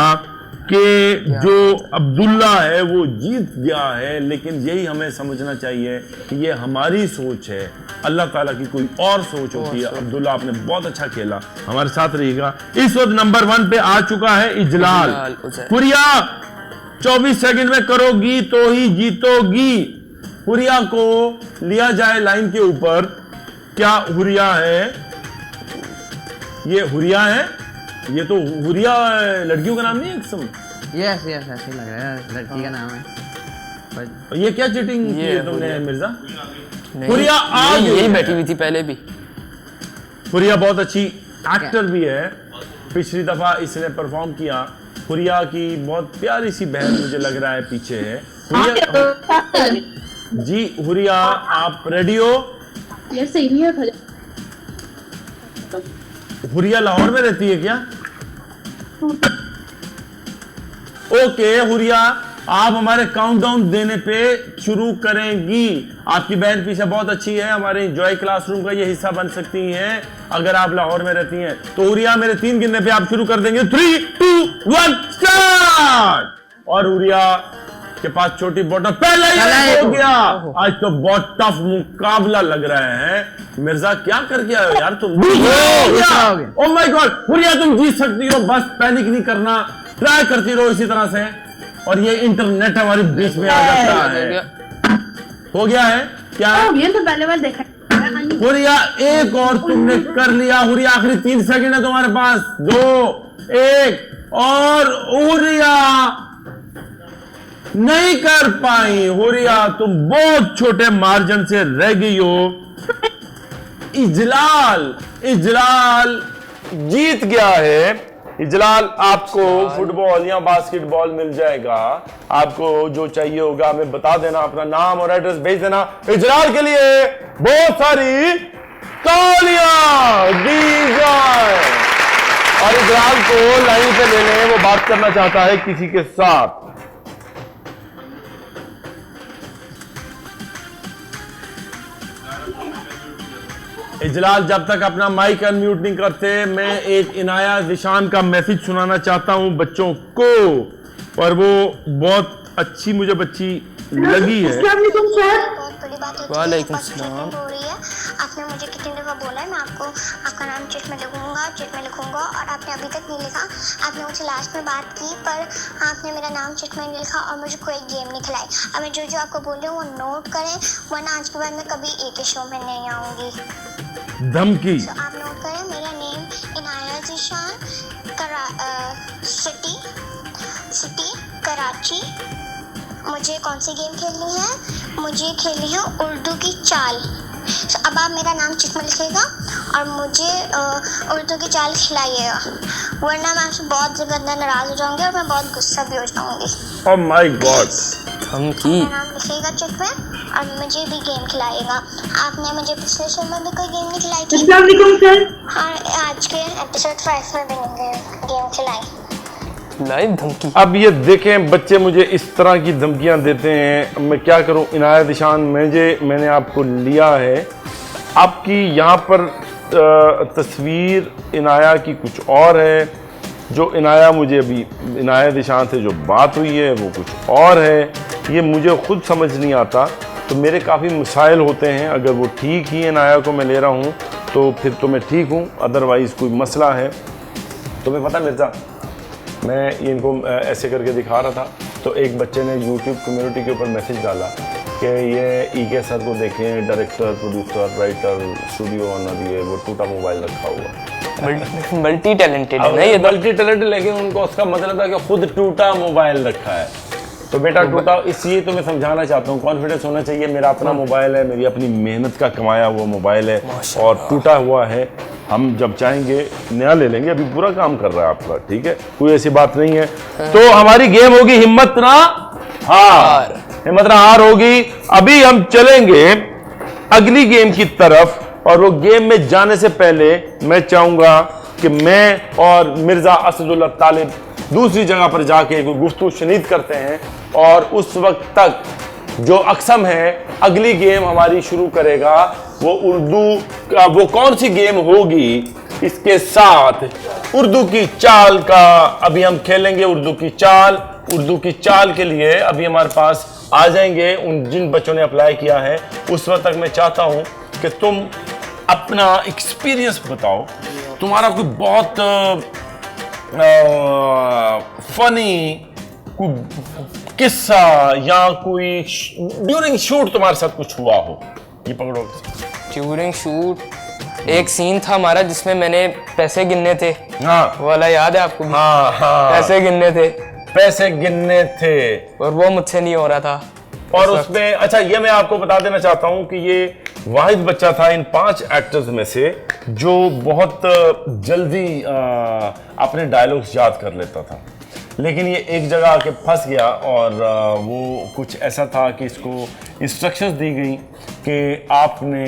S5: कि जो अब्दुल्ला है वो जीत गया है, लेकिन यही हमें समझना चाहिए कि ये हमारी सोच है, अल्लाह ताला की कोई और सोच होती है। अब्दुल्ला, आपने बहुत अच्छा खेला, हमारे साथ रहिएगा। इस वक्त नंबर 1 पे आ चुका है इजलाल। हुरिया, 24 सेकंड में करोगी तो ही जीतोगी। हुरिया को लिया जाए लाइन के ऊपर। क्या हुरिया है? ये हुरिया है? ये तो हुरिया लड़कियों का नाम नहीं है किस्म।
S8: यस यस, ऐसे लग रहा है, लड़की का नाम है।
S5: ये क्या चीटिंग की है तुमने मिर्जा?
S3: नहीं,
S5: हुरिया आ गई
S3: यही
S5: है।
S3: बैठी हुई थी पहले भी।
S5: हुरिया बहुत अच्छी एक्टर भी है। पिछली दफा इसने परफॉर्म किया। हुरिया की बहुत प्यारी सी बहन मुझे लग रहा है पीछे है। हुरिया जी, हुरिया आप रेडी हो? हुरिया लाहौर में रहती है क्या? ओके हुरिया, आप हमारे काउंटडाउन देने पे शुरू करेंगी। आपकी बहन पीछे बहुत अच्छी है, हमारे एंजॉय क्लासरूम का ये हिस्सा बन सकती हैं अगर आप लाहौर में रहती हैं। तो हुरिया, मेरे 3 गिनने पे आप शुरू कर देंगे। 3 2 1 स्टार्ट। और हुरिया के पास छोटी बोतल पहले ही हो गया। आज तो बहुत टफ मुकाबला लग रहा है। मिर्जा क्या करके आए हो यार तुम? ओह माय गॉड, हुरिया तुम जीत सकती हो, बस पैनिक नहीं करना, ट्राई करती रहो इसी तरह से। और ये इंटरनेट हमारे बीच में आ जाता है। हो गया है क्या?
S9: ये तो पहले बार देखा।
S5: हुरिया, एक और तुमने कर लिया। हुरिया, आखिरी 3 सेकंड है तुम्हारे पास। 2 1 और हुरिया नहीं कर पाई। हुरिया, तुम बहुत छोटे मार्जिन से रह गई हो। इजलाल जीत गया है। इजलाल, आपको फुटबॉल या बास्केटबॉल मिल जाएगा। आपको जो चाहिए होगा हमें बता देना, अपना नाम और एड्रेस भेज देना। इजलाल के लिए बहुत सारी तालियां दी जाए। और इजलाल को लाइन पे ले लें, वो बात करना चाहता है किसी के साथ। इजलाल जब तक अपना माइक अनम्यूट नहीं करते, मैं एक इनाया जिशान का मैसेज सुनाना चाहता हूं बच्चों को, और वो बहुत अच्छी मुझे बच्ची लगी है।
S7: बहुत बड़ी बात होती है।
S3: वालेकुम
S7: फर्स्ट
S3: सलाम।
S7: ट्रीटमेंट हो रही है। आपने मुझे कितनी दफ़ा बोला है मैं आपको आपका नाम चिट में लिखूंगा और आपने अभी तक नहीं लिखा। आपने मुझसे लास्ट में बात की पर आपने मेरा नाम चिट में नहीं लिखा और मुझे कोई गेम नहीं खिलाई। अब मैं जो आपको बोल रही हूँ वो नोट करें, वरना आज के बाद मैं कभी एक शो में नहीं आऊँगी।
S5: धमकी।
S7: तो आप नोट करें, मेरा नेम इनाया जिशान, सिटी कराची। मुझे कौन सी गेम खेलनी है? मुझे खेलनी है उर्दू की चाल। अब आप मेरा नाम चिट में लिखिएगा और मुझे उर्दू की चाल खिलाइएगा, वरना मैं आपसे बहुत ज़्यादा नाराज़ हो जाऊंगी और मैं बहुत गुस्सा भी हो जाऊंगी।
S5: Oh my God.
S3: धमकी।
S7: मेरा नाम लिखिएगा चिट में और मुझे भी गेम खिलाइएगा। आपने मुझे पिछले शो में भी कोई गेम नहीं खिलाई थी।
S9: अस्सलाम वालेकुम सर।
S7: हाँ, आज के एपिसोड 5 में भी गेम खिलाई।
S3: लाइव धमकी।
S5: अब ये देखें बच्चे मुझे इस तरह की धमकियां देते हैं, अब मैं क्या करूं। इनायत ईशान मैंने आपको लिया है, आपकी यहाँ पर तस्वीर इनाया की कुछ और है, जो इनाया मुझे अभी इनायत ईशान से जो बात हुई है वो कुछ और है। ये मुझे खुद समझ नहीं आता, तो मेरे काफ़ी मसाइल होते हैं। अगर वो ठीक ही इनाया को मैं ले रहा हूँ तो फिर तो मैं ठीक हूँ, अदरवाइज़ कोई मसला है। तुम्हें पता मिर्ज़ा, मैं ये इनको ऐसे करके दिखा रहा था तो एक बच्चे ने YouTube कम्युनिटी के ऊपर मैसेज डाला कि ये ईके सर को देखें, director, producer, writer, studio owner, ये वो टूटा मोबाइल रखा हुआ।
S3: मल्टी टैलेंटेड है ना ये।
S5: मल्टी टैलेंटेड, लेकिन उनको उसका मतलब था कि खुद टूटा मोबाइल रखा है। तो बेटा टूटा, इसलिए तो मैं समझाना चाहता हूँ, कॉन्फिडेंस होना चाहिए। मेरा अपना मोबाइल है, मेरी अपनी मेहनत का कमाया हुआ मोबाइल है और टूटा हुआ है। हम जब चाहेंगे नया ले लेंगे, अभी पूरा काम कर रहा है आपका, ठीक है, कोई ऐसी बात नहीं है। तो हमारी गेम होगी हिम्मत ना हार, हिम्मत ना हार होगी। अभी हम चलेंगे अगली गेम की तरफ, और वो गेम में जाने से पहले मैं चाहूंगा कि मैं और मिर्जा असदुल्लाह तालिब दूसरी जगह पर जाके कोई गुफ्तगू शनीद करते हैं, और उस वक्त तक जो अक्सम है अगली गेम हमारी शुरू करेगा। वो उर्दू का वो कौन सी गेम होगी, इसके साथ उर्दू की चाल का अभी हम खेलेंगे। उर्दू की चाल के लिए अभी हमारे पास आ जाएंगे उन जिन बच्चों ने अप्लाई किया है। उस वक्त तक मैं चाहता हूं कि तुम अपना एक्सपीरियंस बताओ, तुम्हारा कोई बहुत फनी किस्सा या कोई ड्यूरिंग शूट तुम्हारे साथ कुछ हुआ हो। ये पकड़ो।
S3: ड्यूरिंग शूट एक सीन था हमारा जिसमें मैंने पैसे गिनने थे।
S5: हाँ
S3: वाला याद है आपको?
S5: हाँ हाँ,
S3: पैसे गिनने थे और वो मुझसे नहीं हो रहा था।
S5: और उसमें अच्छा, ये मैं आपको बता देना चाहता हूँ कि ये वाहिद बच्चा था इन 5 एक्टर्स में से जो बहुत जल्दी अपने डायलॉग्स याद कर लेता था, लेकिन ये एक जगह आके फंस गया। और वो कुछ ऐसा था कि इसको इंस्ट्रक्शंस दी गई कि आपने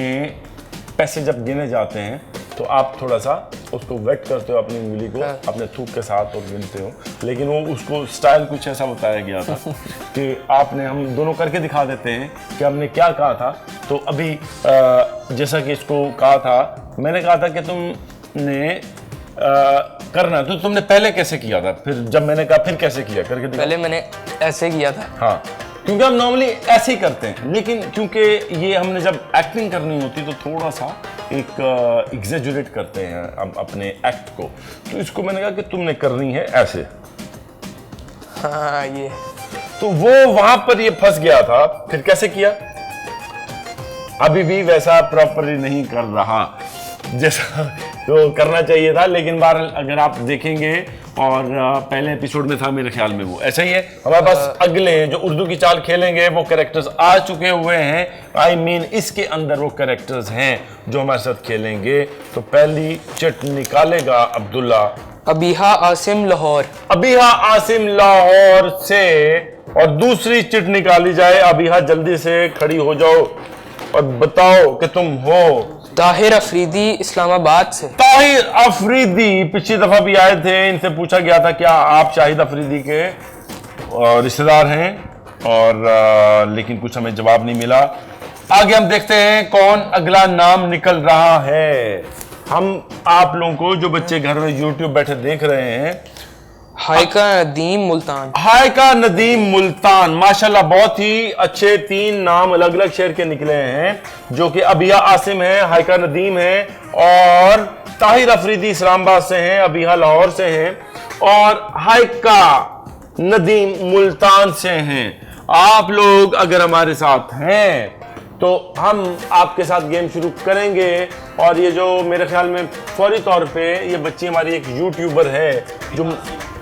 S5: पैसे जब गिने जाते हैं तो आप थोड़ा सा उसको वेट करते हो अपनी उंगली को अपने थूक के साथ और गिनते हो, लेकिन वो उसको स्टाइल कुछ ऐसा बताया गया था कि आपने, हम दोनों करके दिखा देते हैं कि हमने क्या कहा था। तो अभी जैसा कि इसको कहा था, मैंने कहा था कि तुमने करना, तो तुमने पहले कैसे किया था, फिर जब मैंने कहा फिर कैसे किया करके दिखा।
S3: पहले मैंने ऐसे किया था।
S5: हाँ, क्योंकि हम नॉर्मली ऐसे ही करते हैं, लेकिन क्योंकि ये हमने जब एक्टिंग करनी होती तो थोड़ा सा एक एग्जेजुरेट करते हैं हम अपने एक्ट को, तो इसको मैंने कहा कि तुमने करनी है ऐसे।
S3: हाँ, ये
S5: तो वो वहां पर ये फंस गया था। फिर कैसे किया, अभी भी वैसा प्रॉपरली नहीं कर रहा जैसा तो करना चाहिए था, लेकिन बार अगर आप देखेंगे और पहले एपिसोड में था मेरे ख्याल में वो ऐसा ही है। हमारे पास अगले जो उर्दू की चाल खेलेंगे वो कैरेक्टर्स आ चुके हुए हैं। I mean, इसके अंदर वो कैरेक्टर्स हैं जो हमारे साथ खेलेंगे। तो पहली चिट निकालेगा अब्दुल्ला।
S3: अबीहा आसिम लाहौर।
S5: अबीहा आसिम लाहौर से, और दूसरी चिट निकाली जाए। अबीहा जल्दी से खड़ी हो जाओ और बताओ कि तुम हो।
S3: ताहिर अफरीदी इस्लामाबाद से।
S5: ताहिर अफरीदी पिछली दफा भी आए थे, इनसे पूछा गया था क्या आप शाहिद अफरीदी के रिश्तेदार हैं, और लेकिन कुछ हमें जवाब नहीं मिला। आगे हम देखते हैं कौन अगला नाम निकल रहा है। हम आप लोगों को, जो बच्चे घर में YouTube बैठे देख रहे हैं,
S3: हायका नदीम मुल्तान।
S5: हायका नदीम मुल्तान, माशाल्लाह बहुत ही अच्छे 3 नाम अलग अलग शहर के निकले हैं, जो कि अबिया आसिम है, हायका नदीम है, और ताहिर अफरीदी इस्लामाबाद से हैं, अबिया लाहौर से हैं, और हायका नदीम मुल्तान से हैं। आप लोग अगर हमारे साथ हैं तो हम आपके साथ गेम शुरू करेंगे। और ये जो मेरे ख्याल में फौरी तौर पे ये बच्ची हमारी एक यूट्यूबर है जो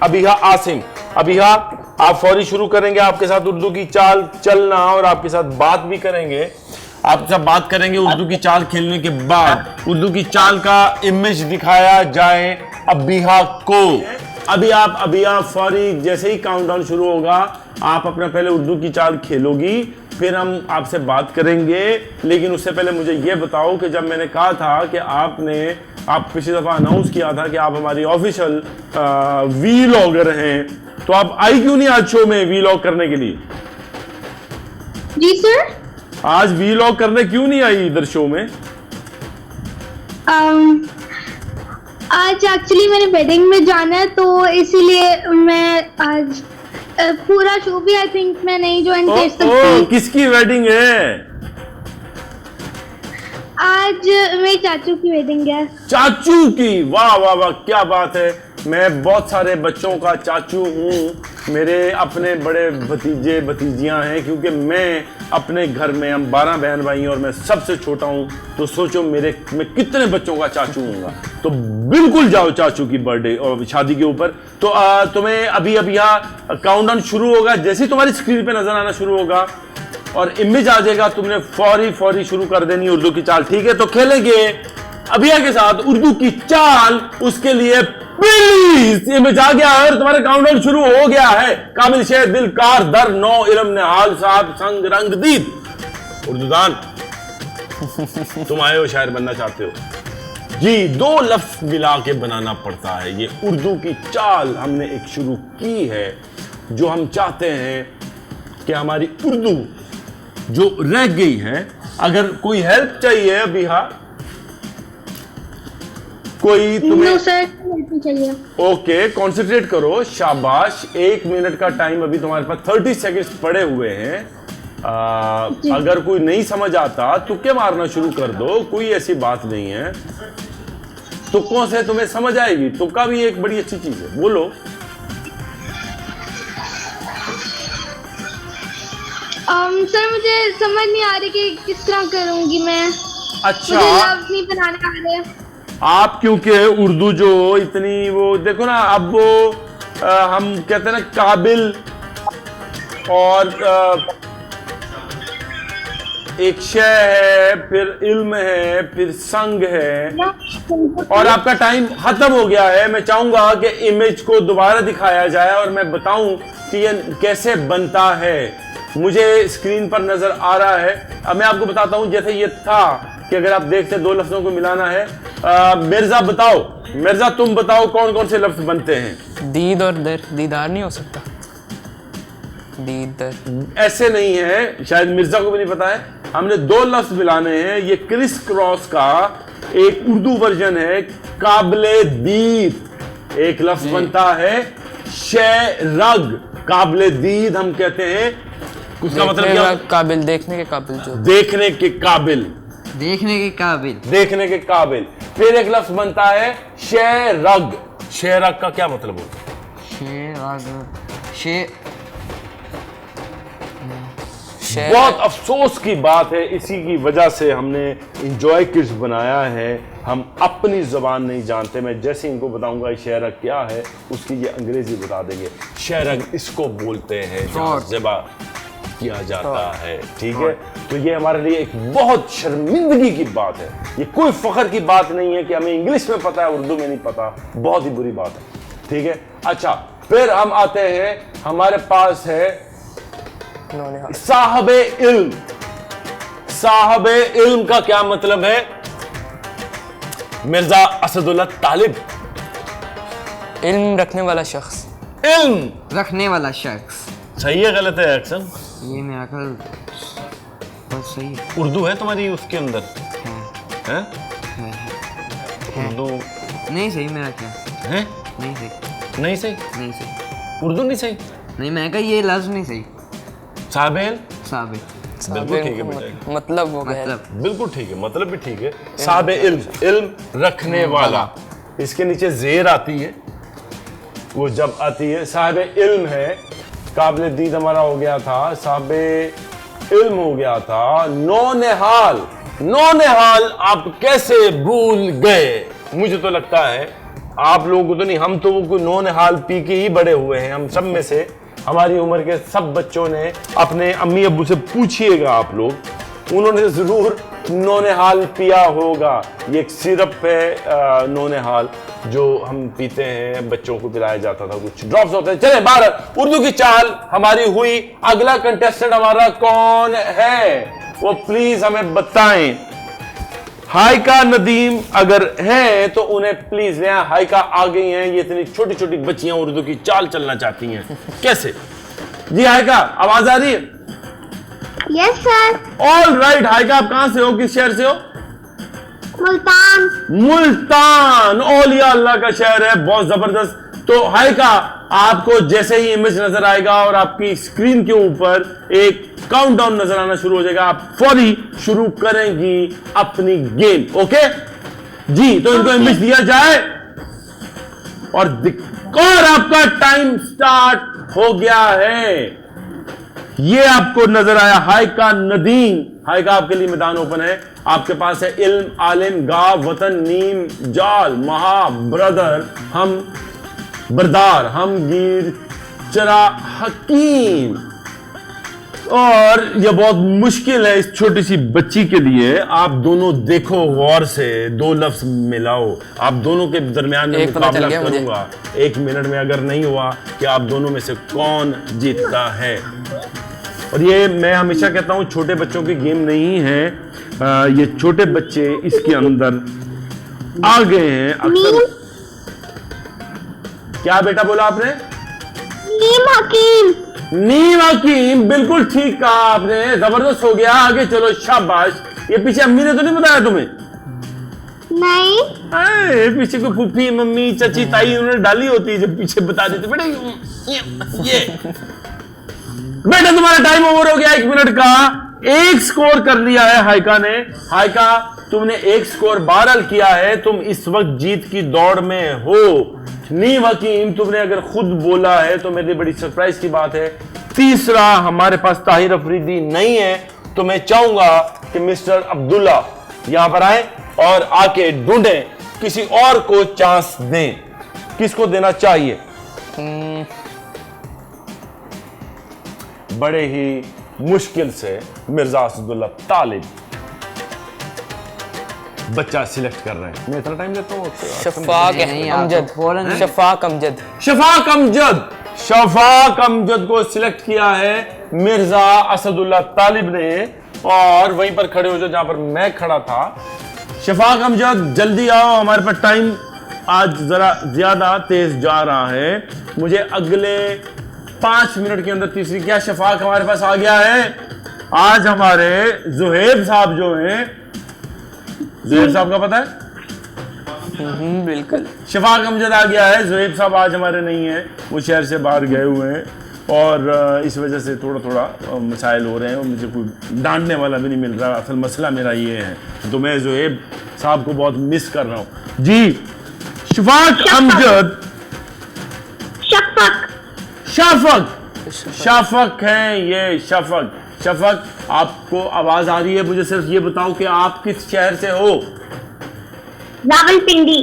S5: अबीहा आसिम। अबीहा आप फौरी शुरू करेंगे, आपके साथ उर्दू की चाल चलना और आपके साथ बात भी करेंगे। आपके साथ बात करेंगे उर्दू की चाल खेलने के बाद उर्दू की चाल का इमेज दिखाया जाए अबिहा को। अभी आप फौरी जैसे ही काउंटडाउन शुरू होगा आप अपना पहले उर्दू की चाल खेलोगी, फिर हम आपसे बात करेंगे। लेकिन उससे पहले मुझे ये बताओ कि जब मैंने कहा था कि आप पिछली दफा अनाउंस किया था कि आप हमारी ऑफिशियल वीलॉगर हैं, तो आप आई क्यों नहीं आज शो में वीलॉग करने के लिए?
S6: जी सर।
S5: आज वीलॉग करने क्यों नहीं आई इधर शो में?
S6: आज एक्चुअली मैंने वेडिंग में जाना है, तो इसीलिए मैं आज पूरा शो भी आई थिंक मैं नहीं ज्वाइन कर सकती।
S5: किसकी वेडिंग है?
S6: आज मेरे चाचू की वेडिंग है।
S5: चाचू की? वाह वाह वाह, क्या बात है। मैं बहुत सारे बच्चों का चाचू हूँ, मेरे अपने बड़े भतीजे भतीजियाँ हैं, क्योंकि मैं अपने घर में हम 12 बहन भाई हैं और मैं सबसे छोटा हूँ, तो सोचो मैं कितने बच्चों का चाचू हूँगा। तो बिल्कुल जाओ चाचू की बर्थडे और शादी के ऊपर। तो तुम्हें अभी यहाँ काउंटडाउन शुरू होगा, जैसे ही तुम्हारी स्क्रीन पे नजर आना शुरू होगा और इमेज आ जाएगा, तुमने फौरी शुरू कर देनी उर्दू की चाल। ठीक है, तो खेलेंगे अभिया के साथ उर्दू की चाल। उसके लिए प्लीज इमेज आ गया है और तुम्हारा काउंटडाउन शुरू हो गया है। काबिल शेर दिलकार दर नो इल्म नेहाल साहब संग रंग दीद उर्दूदान तुम आए हो, शायर बनना चाहते हो जी। 2 लफ्ज मिला के बनाना पड़ता है। ये उर्दू की चाल हमने एक शुरू की है, जो हम चाहते हैं कि हमारी उर्दू जो रह गई है, अगर कोई हेल्प चाहिए अभिया, कोई तुम्हें?
S6: नो सर, चाहिए।
S5: ओके, कॉन्सेंट्रेट करो, शाबाश। 1 मिनट का टाइम अभी तुम्हारे पास 30 सेकंड्स पड़े हुए हैं। अगर कोई नहीं समझ आता तुक्के मारना शुरू कर दो, कोई ऐसी बात नहीं है। तुक्कों से तुम्हें समझ आएगी, तुक्का भी एक बड़ी अच्छी चीज है। बोलो।
S6: सर मुझे समझ नहीं आ रही कि किस तरह करूंगी मैं।
S5: अच्छा,
S6: मुझे लफ्ज नहीं बनाने आ रहे।
S5: आप क्योंकि उर्दू जो इतनी वो देखो ना, अब वो हम कहते हैं ना काबिल और एक शय है, फिर इल्म है, फिर संग है, और आपका टाइम खत्म हो गया है। मैं चाहूंगा कि इमेज को दोबारा दिखाया जाए और मैं बताऊं कि ये कैसे बनता है। मुझे स्क्रीन पर नजर आ रहा है। अब मैं आपको बताता हूं, जैसे ये था कि अगर आप देखते 2 लफ्जों को मिलाना है। मिर्जा बताओ, मिर्जा तुम बताओ कौन कौन से लफ्ज बनते हैं?
S3: दीद और दर, दीदार नहीं हो सकता? दीद दर
S5: ऐसे नहीं है, शायद मिर्जा को भी नहीं पता है। हमने 2 लफ्ज मिलाने हैं। ये क्रिस क्रॉस का एक उर्दू वर्जन है, काबिले दीद। एक लफ्ज बनता है शेरग, काबिले दीद हम कहते हैं। उसका मतलब क्या?
S3: काबिल, देखने के काबिल, जो
S5: देखने के काबिल,
S8: देखने के काबिल,
S5: देखने के काबिल। फिर एक लफ्ज बनता है शेरग। शेरग का क्या मतलब होता है? बहुत अफसोस की बात है, इसी की वजह से हमने इंजॉय किड्स बनाया है। हम अपनी जुबान नहीं जानते। मैं जैसे इनको बताऊंगा शेरग क्या है, उसकी ये अंग्रेजी बता देंगे। शेरग इसको बोलते हैं जहाँ ज़िबा किया जाता है। ठीक है, तो ये हमारे लिए एक बहुत शर्मिंदगी की बात है। ये कोई फख्र की बात नहीं है कि हमें इंग्लिश में पता है, उर्दू में नहीं पता। बहुत ही बुरी बात है। ठीक है, अच्छा, फिर हम आते हैं, हमारे पास है साहबे इल्म। साहबे इल्म का क्या मतलब है? मिर्जा असदुल्ला तालिब।
S3: इल्म रखने वाला शख्स।
S5: इल्म
S8: रखने वाला शख्स।
S5: सही है गलत है एक्शन?
S8: ये मेरा ख्याल बहुत सही है।
S5: उर्दू है तुम्हारी उसके अंदर? है? उर्दू
S8: नहीं सही मेरा क्या
S5: है?
S8: नहीं सही,
S5: नहीं सही,
S8: नहीं सही,
S5: उर्दू नहीं सही।
S8: नहीं मैं कहा ये लफ्ज नहीं सही।
S5: साबिल,
S8: साबिल,
S5: बिल्कुल ठीक है बेटा,
S3: मतलब वो
S8: मतलब
S5: बिल्कुल ठीक है, मतलब भी ठीक है। साहब इल्म, इल्म रखने वाला। इसके नीचे जेर आती है, वो जब आती है साहब इल्म है। काबिल दीद हमारा हो गया था, साहब इल्म हो गया था। नौनिहाल, नौनिहाल आप कैसे भूल गए? मुझे तो लगता है आप लोगों को तो नहीं, हम तो वो कोई नौनिहाल पी के ही बड़े हुए हैं। हम सब में से हमारी उम्र के सब बच्चों ने अपने अम्मी अब्बू से पूछिएगा आप लोग, उन्होंने जरूर नौनिहाल पिया होगा। ये एक सिरप है नौनिहाल, जो हम पीते हैं, बच्चों को पिलाया जाता था, कुछ ड्रॉप्स होते हैं। चले बाहर, उर्दू की चाल हमारी हुई। अगला कंटेस्टेंट हमारा कौन है वो प्लीज हमें बताएं। हाइका नदीम अगर हैं तो उन्हें प्लीज ले। हाइका आ गई हैं, ये इतनी छोटी छोटी बच्चियां उर्दू की चाल चलना चाहती हैं, कैसे? जी हाइका, आवाज आ रही है?
S7: Yes sir.
S5: ऑल राइट हाइका, आप कहां से हो, किस शहर से हो?
S7: मुल्तान।
S5: मुल्तान, औलिया अल्लाह का शहर है, बहुत जबरदस्त। तो हाइका, आपको जैसे ही इमेज नजर आएगा और आपकी स्क्रीन के ऊपर एक काउंटडाउन नजर आना शुरू हो जाएगा, आप फौरी शुरू करेंगी अपनी गेम। ओके जी, तो इनको इमेज दिया जाए और आपका टाइम स्टार्ट हो गया है। ये आपको नजर आया हाइका नदीम। हाइका, आपके लिए मैदान ओपन है। आपके पास है इल्म, आलिम, गा, वतन, नीम, जाल, महा, ब्रदर, हम, बरदार, हम, गिर, चरा, हकीम। और यह बहुत मुश्किल है इस छोटी सी बच्ची के लिए। आप दोनों देखो गौर से, दो लफ्ज मिलाओ। आप दोनों के दरमियान में मुकाबला करूंगा 1 मिनट में। अगर नहीं हुआ कि आप दोनों में से कौन जीतता है। और ये मैं हमेशा कहता हूं, छोटे बच्चों की गेम नहीं है। ये छोटे बच्चे इसके अंदर आ गए हैं अक्सर। क्या बेटा बोला आपने?
S7: नीम हकीम।
S5: नीम हकीम, बिल्कुल ठीक कहा आपने, जबरदस्त हो गया। आगे चलो, शाबाश। ये पीछे अम्मी ने तो नहीं बताया तुम्हें?
S7: नहीं।
S5: पीछे को फूफी, मम्मी, चाची, ताई उन्होंने डाली होती है, जब पीछे बता देते बेटा ये बेटा तुम्हारा टाइम ओवर हो गया 1 मिनट का। 1 स्कोर कर लिया है हाइका ने। हाइका, तुमने 1 स्कोर बहरहाल किया है। तुम इस वक्त जीत की दौड़ में हो। नीम हकीम, तुमने अगर खुद बोला है तो मेरे लिए बड़ी सरप्राइज की बात है। तीसरा, हमारे पास ताहिर अफरीदी नहीं है, तो मैं चाहूंगा कि मिस्टर अब्दुल्ला यहां पर आए और आके ढूंढें, किसी और को चांस दें। किसको देना चाहिए? बड़े ही मुश्किल से मिर्जा असदुल्ला तालिब बच्चा सिलेक्ट कर रहे हैं। मैं इतना टाइम लेता हूँ?
S3: शफाक अमजद। शफाक अमजद।
S5: शफाक अमजद। शफाक अमजद को सिलेक्ट किया है मिर्जा असदुल्ला तालिब ने। और वहीं पर खड़े हो जाओ जहां पर मैं खड़ा था। शफाक अमजद, जल्दी आओ, हमारे पास टाइम आज जरा ज्यादा तेज जा रहा है। मुझे अगले 5 मिनट के अंदर तीसरी। क्या शफाक हमारे पास आ गया है? आज हमारे जुहेब साहब जो हैं, जुहेब साहब का पता है?
S3: बिल्कुल।
S5: शफाक अमजद आ गया है। जुहेब साहब आज हमारे नहीं है, वो शहर से बाहर गए हुए हैं और इस वजह से थोड़ा थोड़ा मसाइल हो रहे हैं और मुझे कोई डांटने वाला भी नहीं मिल रहा। असल मसला मेरा ये है, तो मैं जुहेब साहब को बहुत मिस कर रहा हूँ। जी शफाक अमजद।
S7: शफक।
S5: शफक। शफक है ये, शफक। शफक, आपको आवाज आ रही है? मुझे सिर्फ ये बताओ कि आप किस शहर से हो?
S7: रावलपिंडी।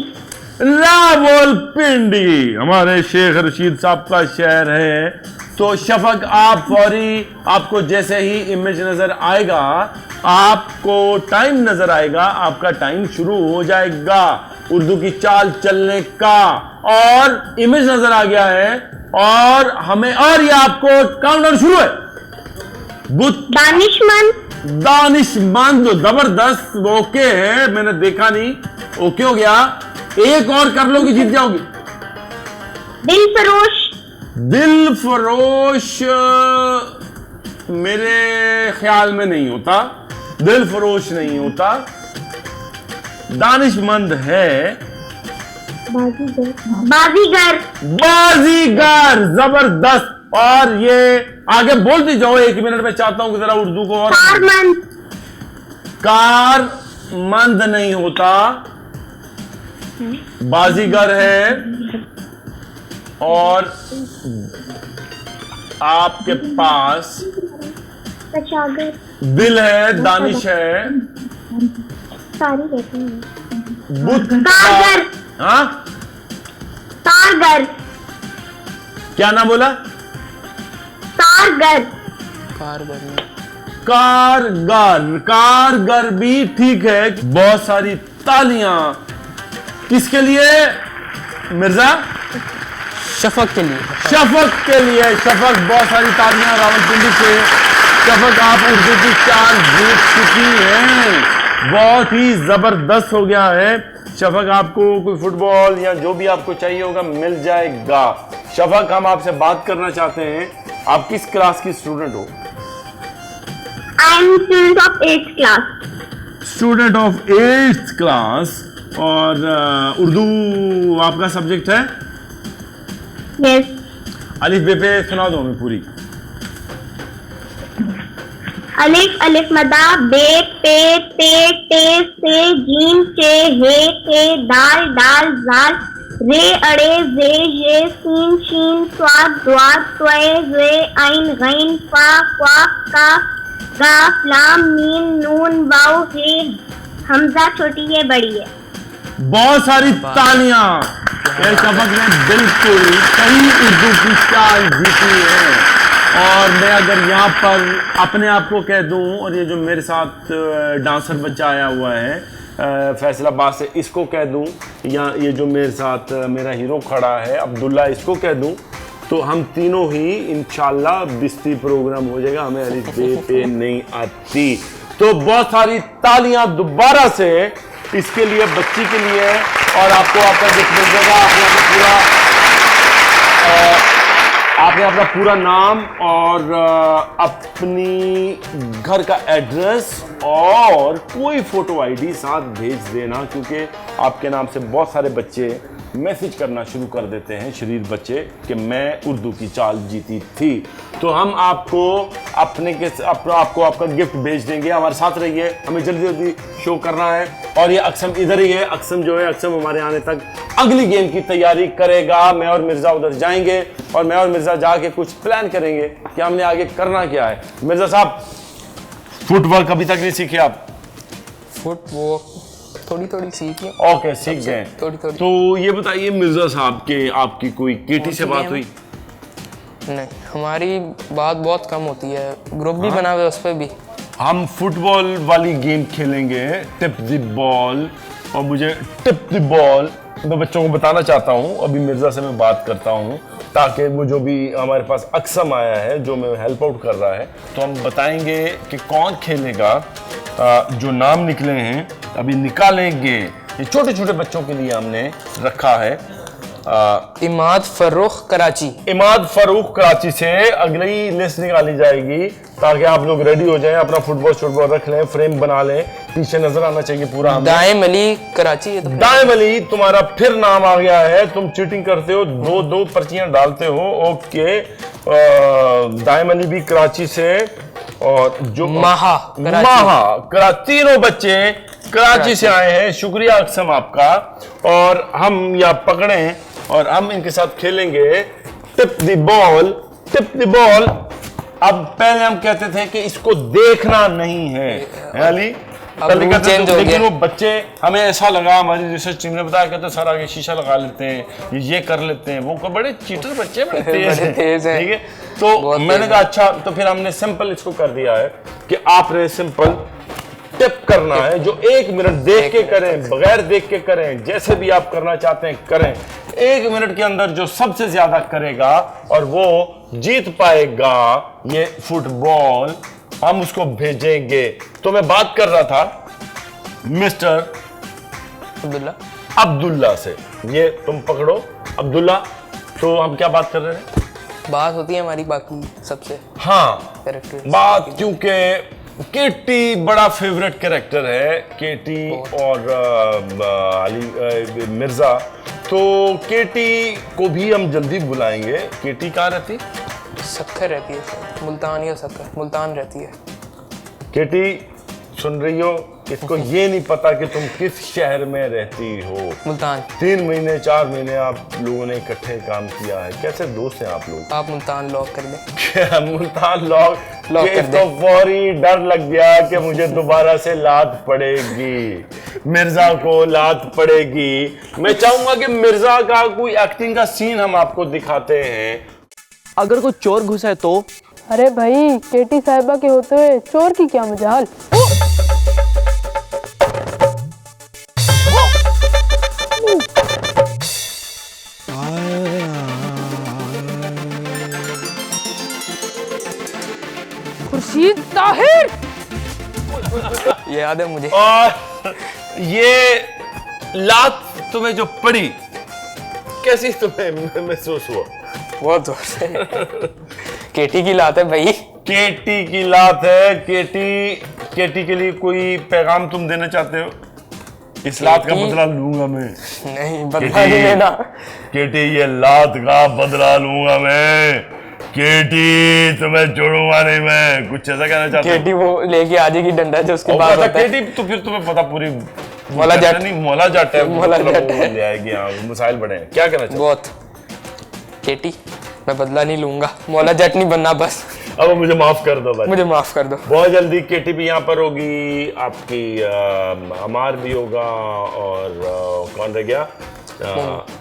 S5: रावलपिंडी हमारे शेख रशीद साहब का शहर है। तो शफक, आप फौरी, आपको जैसे ही इमेज नजर आएगा, आपको टाइम नजर आएगा, आपका टाइम शुरू हो जाएगा उर्दू की चाल चलने का। और इमेज नजर आ गया है और हमें, और ये आपको काउंटडाउन शुरू है।
S7: दानिशमंद।
S5: दानिशमंद, जबरदस्त। ओके है, मैंने देखा नहीं। ओके हो गया। एक और कर लोगी, जीत जाओगी।
S7: दिल फरोश।
S5: दिल फरोश मेरे ख्याल में नहीं होता, दिल फरोश नहीं होता। दानिशमंद है
S7: बाजीगर।
S5: बाजीगर, जबरदस्त। और ये आगे बोलती जाओ, 1 मिनट में चाहता हूं कि जरा उर्दू को और।
S7: कारमंद।
S5: कारमंद नहीं होता, बाजीगर है। और आपके पास दिल है, दानिश है, बुत।
S7: कारगर।
S5: हाँ,
S7: कारगर।
S5: क्या नाम बोला?
S6: कारगर।
S5: कारगर भी ठीक है। बहुत सारी तालियां किसके लिए मिर्जा?
S3: शफक के लिए।
S5: शफक के लिए। शफक, बहुत सारी तालियां रावलपिंडी से। शफक, आप उर्दू की चाल जीत चुकी हैं। बहुत ही जबरदस्त हो गया है। शफक, आपको कोई फुटबॉल या जो भी आपको चाहिए होगा मिल जाएगा। शफक, हम आपसे बात करना चाहते हैं, आप किस क्लास की स्टूडेंट हो?
S6: I am student of 8th class.
S5: Student of 8th class. और उर्दू आपका सब्जेक्ट है?
S6: यस।
S5: अलिफ बे पे सुना दो हमें पूरी।
S6: अलिफ अलिफ मदा बे पे ते से जीम चे हे के दाल दाल जाल रे अड़े जे ये सीन शीन स्वाद द्वाद त्वे रे आइन गैन फा क्वाफ काफ गाफ लाम मीम नून वाव हे हमजा छोटी है बड़ी है।
S5: बहुत सारी तालियां। ये शफक ने बिल्कुल सही उर्दू की चाल जीती है। और मैं अगर यहाँ पर अपने आप को कह दूं, और ये जो मेरे साथ डांसर बच्चा आया हुआ है फैसलाबाद से, इसको कह दूं, या ये जो मेरे साथ मेरा हीरो खड़ा है अब्दुल्ला, इसको कह दूं, तो हम तीनों ही इंशाल्लाह बिस्ती प्रोग्राम हो जाएगा। हमें अलिफ बे पे नहीं आती। तो बहुत सारी तालियां दोबारा से इसके लिए, बच्ची के लिए। और आपको आपका गिफ्ट मिल जाएगा। आपने अपना पूरा नाम और अपनी घर का एड्रेस और कोई फोटो आईडी साथ भेज देना, क्योंकि आपके नाम से बहुत सारे बच्चे मैसेज करना शुरू कर देते हैं, शरीर बच्चे, कि मैं उर्दू की चाल जीती थी। तो हम आपको आपका गिफ्ट भेज देंगे। हमारे साथ रहिए, हमें जल्दी जल्दी शो करना है। और ये अक्सम इधर ही है। अक्सम जो है, अक्सम हमारे आने तक अगली गेम की तैयारी करेगा। मैं और मिर्जा उधर जाएंगे और मैं और मिर्जा जाके कुछ प्लान करेंगे कि हमने आगे करना क्या है। मिर्जा साहब, फुटवर्क अभी तक नहीं सीखे आप?
S3: फुटवर्क थोड़ी सीखी।
S5: ओके, सीख गए
S3: थोड़ी।
S5: तो ये बताइए मिर्जा साहब के आपकी कोई केटी से बात हुई?
S3: नहीं, हमारी बात बहुत कम होती है। ग्रुप भी बना हुआ है, उस पर भी।
S5: हम फुटबॉल वाली गेम खेलेंगे, टिप द बॉल। और मुझे टिप द बॉल मैं बच्चों को बताना चाहता हूँ। अभी मिर्जा से मैं बात करता हूँ, ताकि वो जो भी हमारे पास अक्सम आया है, जो मैं हेल्प आउट कर रहा है, तो हम बताएंगे कि कौन खेलेगा। जो नाम निकले हैं अभी निकालेंगे। ये छोटे छोटे बच्चों के लिए हमने रखा है।
S3: इमाद फर्रुख कराची।
S5: इमाद फर्रुख कराची से अगली लिस्ट निकाली जाएगी, ताकि आप लोग रेडी हो जाएं, अपना फुटबॉल रख लें, फ्रेम बना लें, पीछे नजर आना चाहिए पूरा हमें।
S3: दाएम अली कराची।
S5: दाएम अली, तुम्हारा फिर नाम आ गया है। तुम चीटिंग करते हो, दो पर्चियां डालते हो। ओके, दाएम अली भी कराची से। और जो तीनों बच्चे कराची से आए हैं। शुक्रिया अक्सम आपका। और हम या पकड़े और हम इनके साथ खेलेंगे tip the ball. Tip the ball. अब पहले हम कहते थे कि इसको देखना नहीं है अली, लेकिन वो बच्चे, हमें ऐसा लगा, हमारी रिसर्च टीम ने बताया, कहते सर आगे शीशा लगा लेते हैं, ये कर लेते हैं। वो बड़े चीटर बच्चे, बड़े तेज हैं। ठीक है, तो मैंने कहा अच्छा, तो फिर हमने सिंपल इसको कर दिया है कि आपने सिंपल टिप करना है, जो 1 मिनट देख के करें, बगैर देख के करें, जैसे भी आप करना चाहते हैं करें। 1 मिनट के अंदर जो सबसे ज्यादा करेगा और वो जीत पाएगा ये फुटबॉल, हम उसको भेजेंगे। तो मैं बात कर रहा था मिस्टर अब्दुल्ला से। ये तुम पकड़ो अब्दुल्ला। तो हम क्या बात कर रहे हैं?
S3: बात होती है हमारी बाकी सबसे।
S5: हाँ, बात, क्योंकि केटी बड़ा फेवरेट कैरेक्टर है, केटी और अली मिर्जा। तो केटी को भी हम जल्दी बुलाएंगे। केटी कहाँ रहती?
S3: सक्खर रहती है, मुल्तान या सक्खर, मुल्तान रहती है।
S5: केटी सुन रही हो? इसको ये नहीं पता कि तुम किस शहर में रहती हो।
S3: मुल्तान।
S5: 3 महीने 4 महीने आप लोगों ने इकट्ठे काम किया है। कैसे दोस्त हैं आप लोग?
S3: आप मुल्तान लॉक कर दें।
S5: मुल्तान लॉक कर दें। तो फौरी डर लग गया कि मुझे दोबारा से लात पड़ेगी, मिर्जा को लात पड़ेगी। मैं चाहूंगा कि मिर्जा का कोई एक्टिंग का सीन हम आपको दिखाते हैं।
S9: अगर कोई चोर घुसा है तो
S4: अरे भाई केटी साहिबा के होते हुए चोर की क्या मजाल। खुर्शीद ताहिर,
S3: ये याद है मुझे।
S5: और ये लात तुम्हें जो पड़ी कैसी तुम्हें महसूस हुआ?
S3: बहुत जोर से। केटी की लात है भाई।
S5: केटी की लात है। केटी के लिए कोई पैगाम तुम देना चाहते हो? इस लात का बदला लूंगा मैं।
S3: नहीं, बदला नहीं लेना।
S5: केटी ये लात का बदला लूंगा मैं। केटी तुम्हें छोड़ूंगा नहीं मैं। कुछ ऐसा कहना चाहते हो?
S3: केटी वो लेके आ जाएगी डंडा जो उसके बाद होता है।
S5: केटी तो फिर तुम्हें पता पूरी
S3: मौला जाट
S5: नहीं, मौला जाट है।
S3: मौला जाट है।
S5: ले आएगी। हाँ, मिसाइल बड़े हैं। क्या कहना चाहते हो?
S3: बहुत। केटी मैं बदला नहीं लूंगा, मौला जाट नहीं बनना बस।
S5: अब मुझे माफ कर दो भाई,
S3: मुझे माफ कर दो।
S5: बहुत जल्दी केटी भी यहाँ पर होगी, आपकी अमार भी होगा, और कौन रह गया?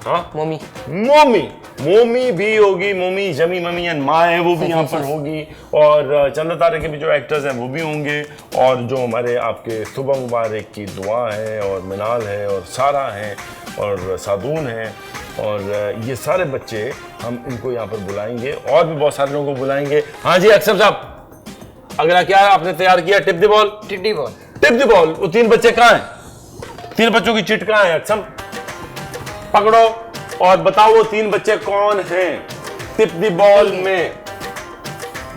S5: हाँ,
S3: मोमी
S5: मोमी भी होगी। मोमी जमी ममी एंड माँ है, वो भी यहाँ पर होगी। और चंदा तारे के भी जो एक्टर्स हैं वो भी होंगे। और जो हमारे आपके सुबह मुबारक की दुआ है, और मिनाल है, और सारा है, और सादून है, और ये सारे बच्चे हम इनको यहाँ पर बुलाएंगे, और भी बहुत सारे लोगों को बुलाएंगे। हाँ जी अक्सर साहब, अगर क्या आपने तैयार किया? Tip the ball. Tip the ball. वो 3 बच्चे कहाँ हैं? 3 बच्चों की चिट कहाँ है? अक्सम पकड़ो और बताओ वो 3 बच्चे कौन हैं? टिप द बॉल में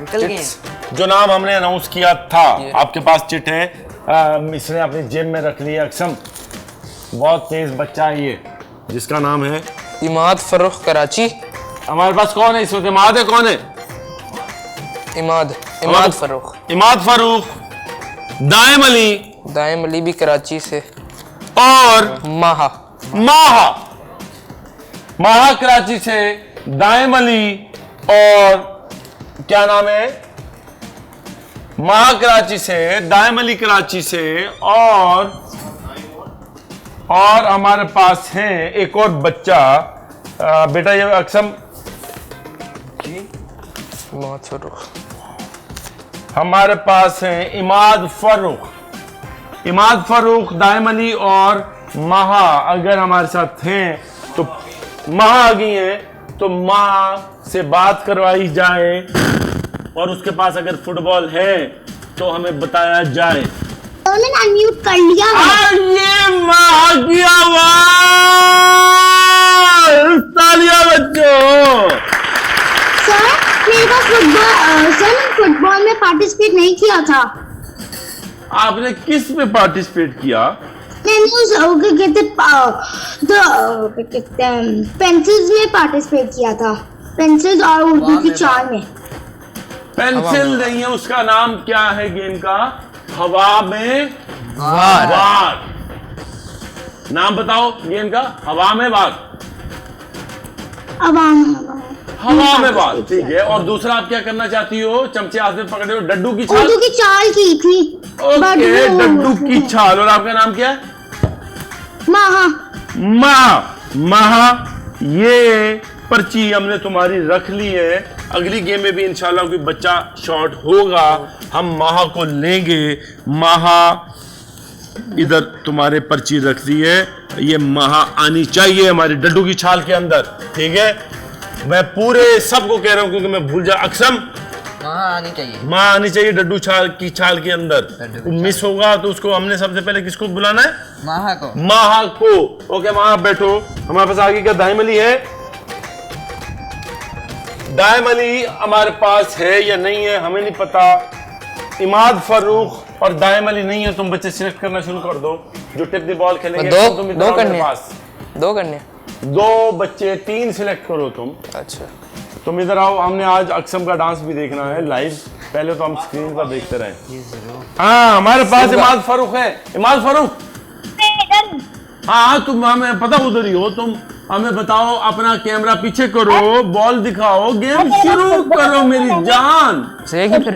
S8: निकल गए।
S5: जो नाम हमने अनाउंस किया था, आपके पास चिट है, इसने अपनी जेब में रख लिया। अक्सम बहुत तेज बच्चा है ये, जिसका नाम है
S3: इमाद फर्रुख कराची।
S5: हमारे पास कौन है इस वक्त? इमाद है? कौन है?
S3: इमाद फर्रुख।
S5: इमाद फर्रुख, दाएम
S3: अली भी कराची से,
S5: और माहा कराची से, दाएम अली, और क्या नाम है? माहा कराची से, दाएम अली कराची से, और हमारे पास है एक और बच्चा। बेटा ये अक्सम,
S3: इमाद फर्रुख।
S5: हमारे पास है इमाद फर्रुख, दाएम अली और महा। अगर हमारे साथ हैं तो महा आ गई हैं तो महा से बात करवाई जाए, और उसके पास अगर फुटबॉल है तो हमें बताया जाए।
S7: अनम्यूट कर लिया।
S5: ये महा की आवाज, तालियां बच्चों।
S7: सर मेरे पास फुटबॉल में पार्टिसिपेट नहीं किया था।
S5: आपने किस में पार्टिसिपेट किया?
S7: मैंने उस पेंसिल्स में पार्टिसिपेट किया था। पेंसिल्स और उर्दू की चाल में।
S5: पेंसिल नहीं है, उसका नाम क्या है गेम का? हवा में वार। नाम बताओ गेम का। हवा में वार। हवा में वार, ठीक है। और दूसरा आप क्या करना चाहती हो? चमचे हाथ में पकड़े हो, डड्डू की छाल।
S7: उर्दू की चाल की थी।
S5: ओके, डड्डू की छाल। और आपका नाम क्या है? महा। ये पर्ची हमने तुम्हारी रख ली है। अगली गेम में भी इंशाल्लाह कोई बच्चा शॉर्ट होगा, हम महा को लेंगे। महा इधर तुम्हारे पर्ची रख दी है, ये महा आनी चाहिए हमारी डड्डू की छाल के अंदर, ठीक है। मैं पूरे सबको कह रहा हूं क्योंकि मैं भूल जा। अक्सम
S8: वहाँ आनी चाहिए।
S5: माँ आनी चाहिए डड्डू छाल की छाल के अंदर। मिस होगा तो उसको हमने सबसे पहले किसको बुलाना है? माहा को। ओके माहा बैठो। हमारे पास आगे क्या दाएम अली है? दाएम अली हमारे पास है या नहीं है हमें नहीं पता। इमाद फर्रुख और दाएम अली नहीं है। तुम बच्चे सिलेक्ट करना शुरू कर दो जो टिप द बॉल खेलेंगे।
S3: दो करने
S5: 2 बच्चे 3 सिलेक्ट करो तुम।
S3: अच्छा
S5: तुम इधर आओ, हमने आज अक्सम का डांस भी देखना है लाइव। पहले तो हम स्क्रीन पर देखते रहे। हाँ हमारे पास इमाद फर्रुख है। इमाद फर्रुख हाँ तुम हमें पता उधर ही हो। तुम हमें बताओ, अपना कैमरा पीछे करो, बॉल दिखाओ, गेम शुरू करो मेरी जान।
S3: सही है फिर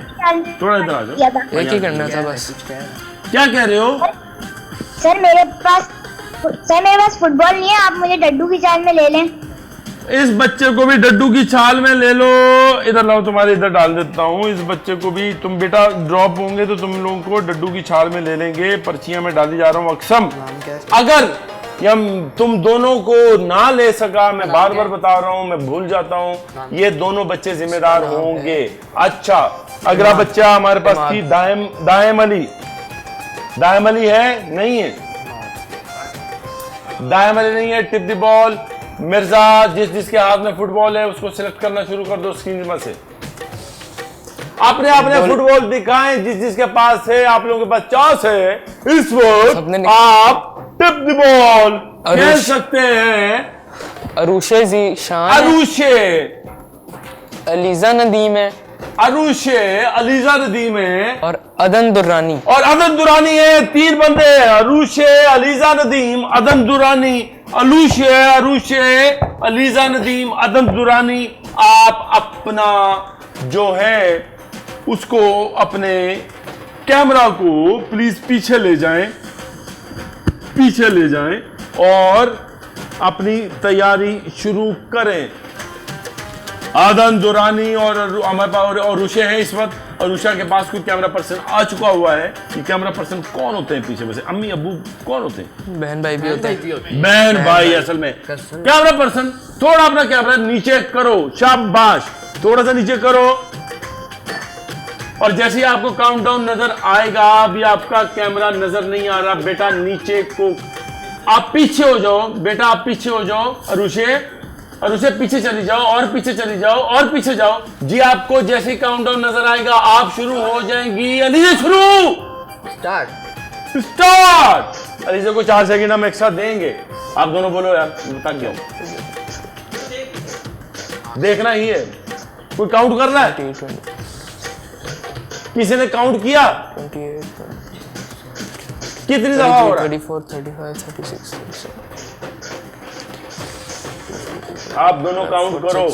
S5: थोड़ा इधर आ जाओ।
S3: एक ही करना था बस।
S5: क्या कह रहे हो?
S7: सर मेरे पास फुटबॉल नहीं है, आप मुझे डड्डू की चाल में ले लें।
S5: इस बच्चे को भी डड्डू की छाल में ले लो। इधर लाओ, तुम्हारे इधर डाल देता हूँ। इस बच्चे को भी, तुम बेटा ड्रॉप होंगे तो तुम लोगों को डड्डू की छाल में ले लेंगे। पर्चियां में डाली जा रहा हूँ। अक्सम, अगर तुम दोनों को ना ले सका, मैं बार बार बता रहा हूँ, मैं भूल जाता हूँ, ये दोनों बच्चे जिम्मेदार होंगे। अच्छा, अगला बच्चा हमारे पास थी दायम अली। दायम अली है? नहीं है, दायम अली नहीं है। Tip the ball. मिर्जा, जिसके हाथ में फुटबॉल है उसको सिलेक्ट करना शुरू कर दो स्क्रीन में से। अपने फुटबॉल दिखाएं जिसके पास है। आप लोगों के पास चांस है इस वक्त, आप टिप द बॉल खेल सकते हैं।
S3: अरूशे ज़ीशान,
S5: अरूशे,
S3: अलीजा नदीम है,
S5: अरूशे, अलीजा नदीम है
S3: और अदन दुरानी।
S5: और अदन दुरानी है। 3 बंदे हैं, अरूशे, अलीजा नदीम, अदन दुरानी। अरूशे, अलीजा नदीम, अदन दुरानी। आप अपना जो है उसको, अपने कैमरा को प्लीज पीछे ले जाएं, पीछे ले जाएं और अपनी तैयारी शुरू करें। आदन दुरानी और हमारे पास और रुशे हैं इस वक्त। और रुशा के पास कोई कैमरा पर्सन आ चुका हुआ है। ये कैमरा पर्सन कौन होते हैं पीछे? वैसे अम्मी अब्बू कौन होते हैं?
S3: बहन भाई भी होते हैं।
S5: बहन भाई असल में। कैमरा पर्सन थोड़ा अपना कैमरा नीचे करो, शाबाश, थोड़ा सा नीचे करो। और जैसे ही आपको काउंटडाउन नजर आएगा, अभी आपका कैमरा नजर नहीं आ रहा बेटा, नीचे को आप पीछे हो जाओ बेटा, आप पीछे हो जाओ। अरुषे पीछे चली जाओ और पीछे चली जाओ और पीछे जाओ जी। आपको जैसे ही काउंटडाउन नजर आएगा आप शुरू हो जाएंगी। अलीजा शुरू, स्टार्ट। अलीजा को 4 सेकंड हम एक्स्ट्रा देंगे। आप दोनों बोलो यार, बता क्या देखना ही है। कोई काउंट कर रहा है? किसी ने काउंट किया?
S3: 28,
S5: कितनी दफा हो रहा है?
S3: 34, 35, 36, 37।
S5: आप दोनों काउंट करो,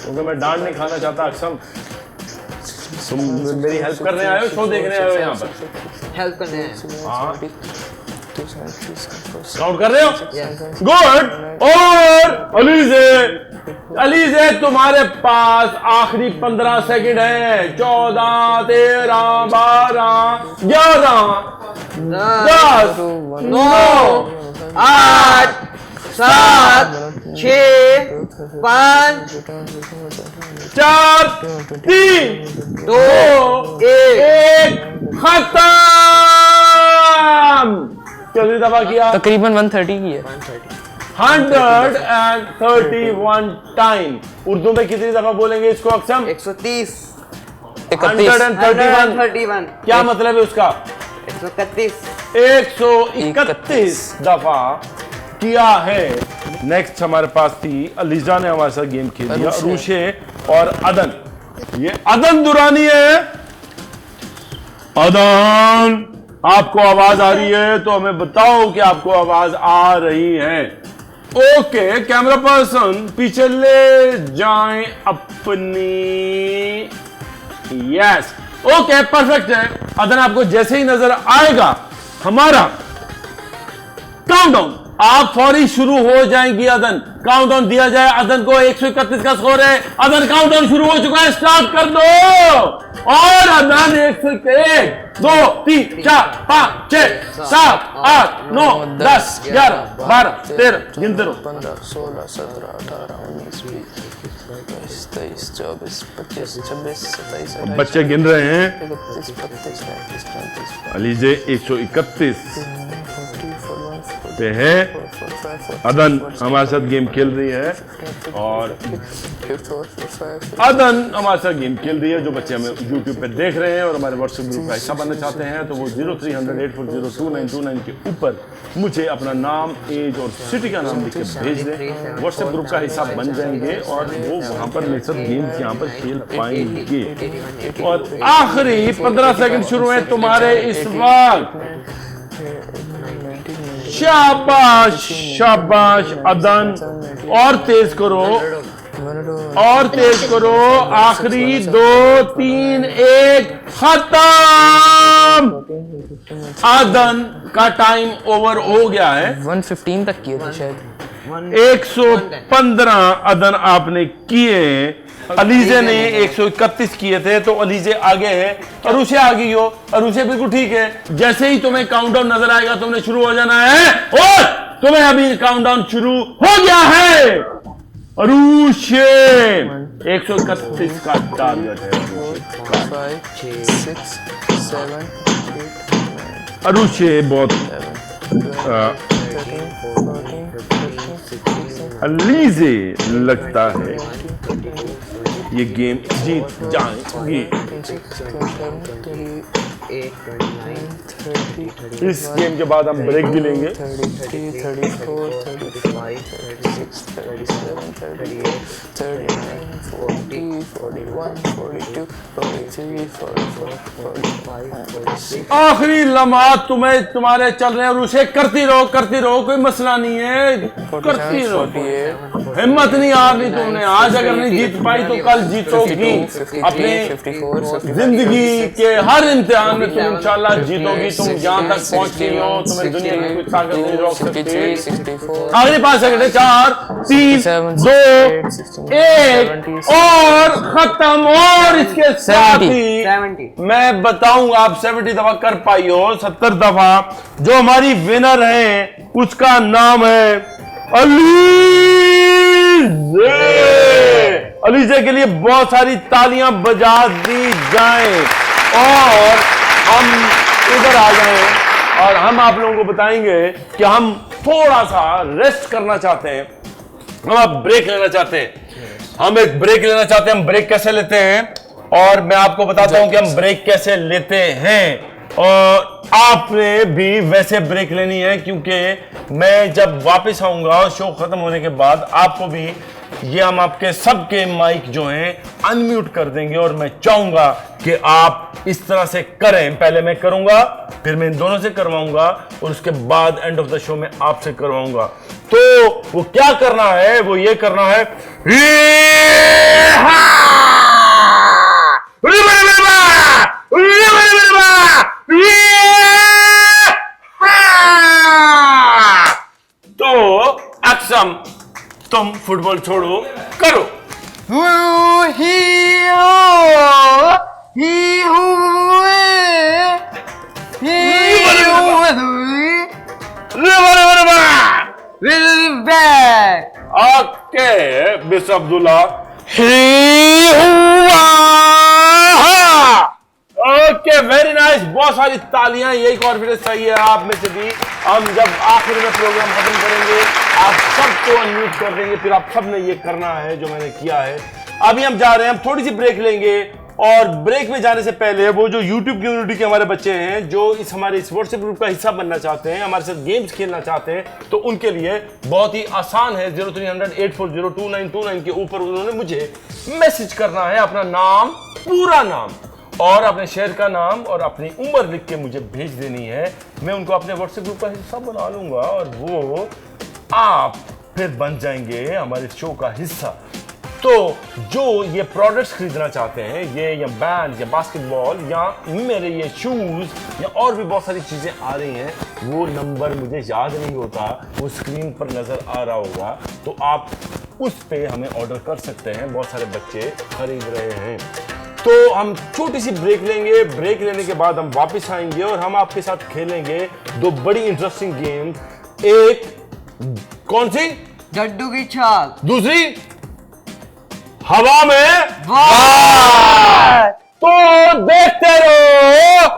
S5: क्योंकि मैं डांट नहीं खाना चाहता। अक्सम, तुम मेरी हेल्प करने आए हो, शो देखने आए हो यहाँ पर?
S8: हेल्प करने आए।
S5: हाँ, काउंट कर रहे हो? गुड। और अलीजे तुम्हारे पास आखिरी 15 सेकंड है। 14, 13, 12, 11, 10, 9,
S8: 8, 7, 6, 5,
S5: 4, 3, 2, 1, खत्म। कितनी दफा किया?
S3: तकरीबन 130 की है।
S5: 131 टाइम। उर्दू में कितनी दफा बोलेंगे इसको अक्सम?
S8: 130,
S5: 131। क्या मतलब है उसका? 131 दफा किया है। नेक्स्ट हमारे पास थी अलीजा ने हमारे साथ गेम खेल दिया, रूशे और अदन। ये अदन दुरानी है। अदन, आपको आवाज आ रही है तो हमें बताओ कि आपको आवाज आ रही है। ओके, कैमरा पर्सन पीछे ले जाएं अपनी। यस, ओके, परफेक्ट है। अदन, आपको जैसे ही नजर आएगा हमारा काउंटडाउन, आप फौरी शुरू हो जाएंगी। अदन, काउंटडाउन दिया जाए। अदन को 131 का स्कोर है। अदन, काउंटडाउन शुरू हो चुका है, स्टार्ट कर दो। और अदन 101, 2, 3, 4, 5, 6, 7, 8, 9, 10, 11, 12, 13 गिनते रहो।
S3: 15, 16, 17, 18, 19, 20, 23, 24, 25, 26, 27, 28,
S5: बच्चे गिन रहे हैं।
S3: 31, 32, 33, 34,
S5: अलीजे 131 पे है। अदन हमारे साथ गेम खेल रही है और अदन हमारे साथ गेम खेल रही है। जो बच्चे हमें YouTube पे देख रहे हैं और हमारे व्हाट्सएप ग्रुप का हिस्सा बनना चाहते हैं तो वो 030084022929 के ऊपर मुझे अपना नाम, एज और सिटी का नाम लिख के भेज दें। व्हाट्सएप ग्रुप का हिस्सा बन जाएंगे और वो वहाँ पर मेरे साथ गेम यहाँ पर खेल पाएंगे। और आखिरी 15 सेकंड शुरू है तुम्हारे इस वक्त। शाबाश शाबाश अदन, और तेज करो, और तेज करो। आखिरी 2, 3, 1, खत्म। अदन का टाइम ओवर हो गया है।
S3: 115 तक किए थे शायद।
S5: 115 अदन आपने किए, अलीजे ने 131 किए थे, तो अलीजे आगे है, अरुषे आगे हो, अरुषे बिल्कुल ठीक है। जैसे ही तुम्हें काउंटडाउन नजर आएगा तुमने शुरू हो जाना है, और तुम्हें अभी काउंटडाउन शुरू हो गया है। अरुषे 131 का टारगेट है।
S3: 5 6 7 8
S5: अरुषे बहुत अलीजे लगता है ये गेम जीत जाएंगे। इस गेम के बाद हम ब्रेक भी लेंगे।
S3: 33 34 35 36 37 38 39 40 41 42 43 44 45 46।
S5: आखिरी लम्हा तुम्हें तुम्हारे चल रहे हैं और उसे करती रहो, कोई मसला नहीं है, करती रहो, हिम्मत नहीं हारनी तुमने। आज अगर नहीं जीत पाई तो कल जीतोगी। अपने जिंदगी के हर इम्तिहान में तुम इंशाल्लाह जीतोगी। तुम जहां तक पहुंच गई हो, तुम्हें दुनिया की कोई ताकत नहीं रोक सकती। आखिरी 5 सेकंड है, 4 3 2 1 और खत्म। और इसके साथ ही मैं बताऊंगा आप 70 दफा कर पाई हो, 70 दफा। जो हमारी विनर है उसका नाम है अलीजे के लिए बहुत सारी तालियां बजा दी जाएं और हम इधर आ जाएं और हम आप लोगों को बताएंगे कि हम थोड़ा सा रेस्ट करना चाहते हैं, हम ब्रेक लेना चाहते हैं। हम एक ब्रेक लेना चाहते हैं। हम ब्रेक कैसे लेते हैं और मैं आपको बताता हूं कि हम ब्रेक कैसे लेते हैं। और आपने भी वैसे ब्रेक लेनी है, क्योंकि मैं जब वापस आऊंगा शो खत्म होने के बाद आपको भी ये हम आपके सबके माइक जो हैं अनम्यूट कर देंगे और मैं चाहूंगा कि आप इस तरह से करें। पहले मैं करूंगा, फिर मैं इन दोनों से करवाऊंगा और उसके बाद एंड ऑफ द शो में आपसे करवाऊंगा। तो वो क्या करना है, वो ये करना है, तो अक्सम तुम फुटबॉल छोड़ो, करो। Okay miss Abdullah, okay very nice, बहुत सारी तालियां, यही कॉन्फिडेंस चाहिए आप में से भी। हम जब आखिर में प्रोग्राम खत्म करेंगे आप सबको अनम्यूट कर देंगे, फिर आप सब ने ये करना है जो मैंने किया है। अभी हम जा रहे हैं, हम थोड़ी सी ब्रेक लेंगे और ब्रेक में जाने से पहले वो जो YouTube कम्युनिटी के हमारे बच्चे हैं जो हमारे इस व्हाट्सएप ग्रुप का हिस्सा बनना चाहते हैं, हमारे साथ गेम्स खेलना चाहते हैं, तो उनके लिए बहुत ही आसान है। 0300-840-2929 के ऊपर उन्होंने मुझे मैसेज करना है, अपना नाम, पूरा नाम और अपने शहर का नाम और अपनी उम्र लिख के मुझे भेज देनी है। मैं उनको अपने व्हाट्सएप ग्रुप का हिस्सा बना लूंगा और वो आप फिर बन जाएंगे हमारे शो का हिस्सा। तो जो ये प्रोडक्ट्स खरीदना चाहते हैं, ये या बैंड या बास्केटबॉल या मेरे ये शूज या और भी बहुत सारी चीजें आ रही हैं, वो नंबर मुझे याद नहीं होता, वो स्क्रीन पर नजर आ रहा होगा, तो आप उस पे हमें ऑर्डर कर सकते हैं। बहुत सारे बच्चे खरीद रहे हैं। तो हम छोटी सी ब्रेक लेंगे, ब्रेक लेने के बाद हम वापस आएंगे और हम आपके साथ खेलेंगे दो बड़ी इंटरेस्टिंग गेम। एक कौन सी?
S8: डड्डू की छाल।
S5: दूसरी हवा में तो देखते रहो।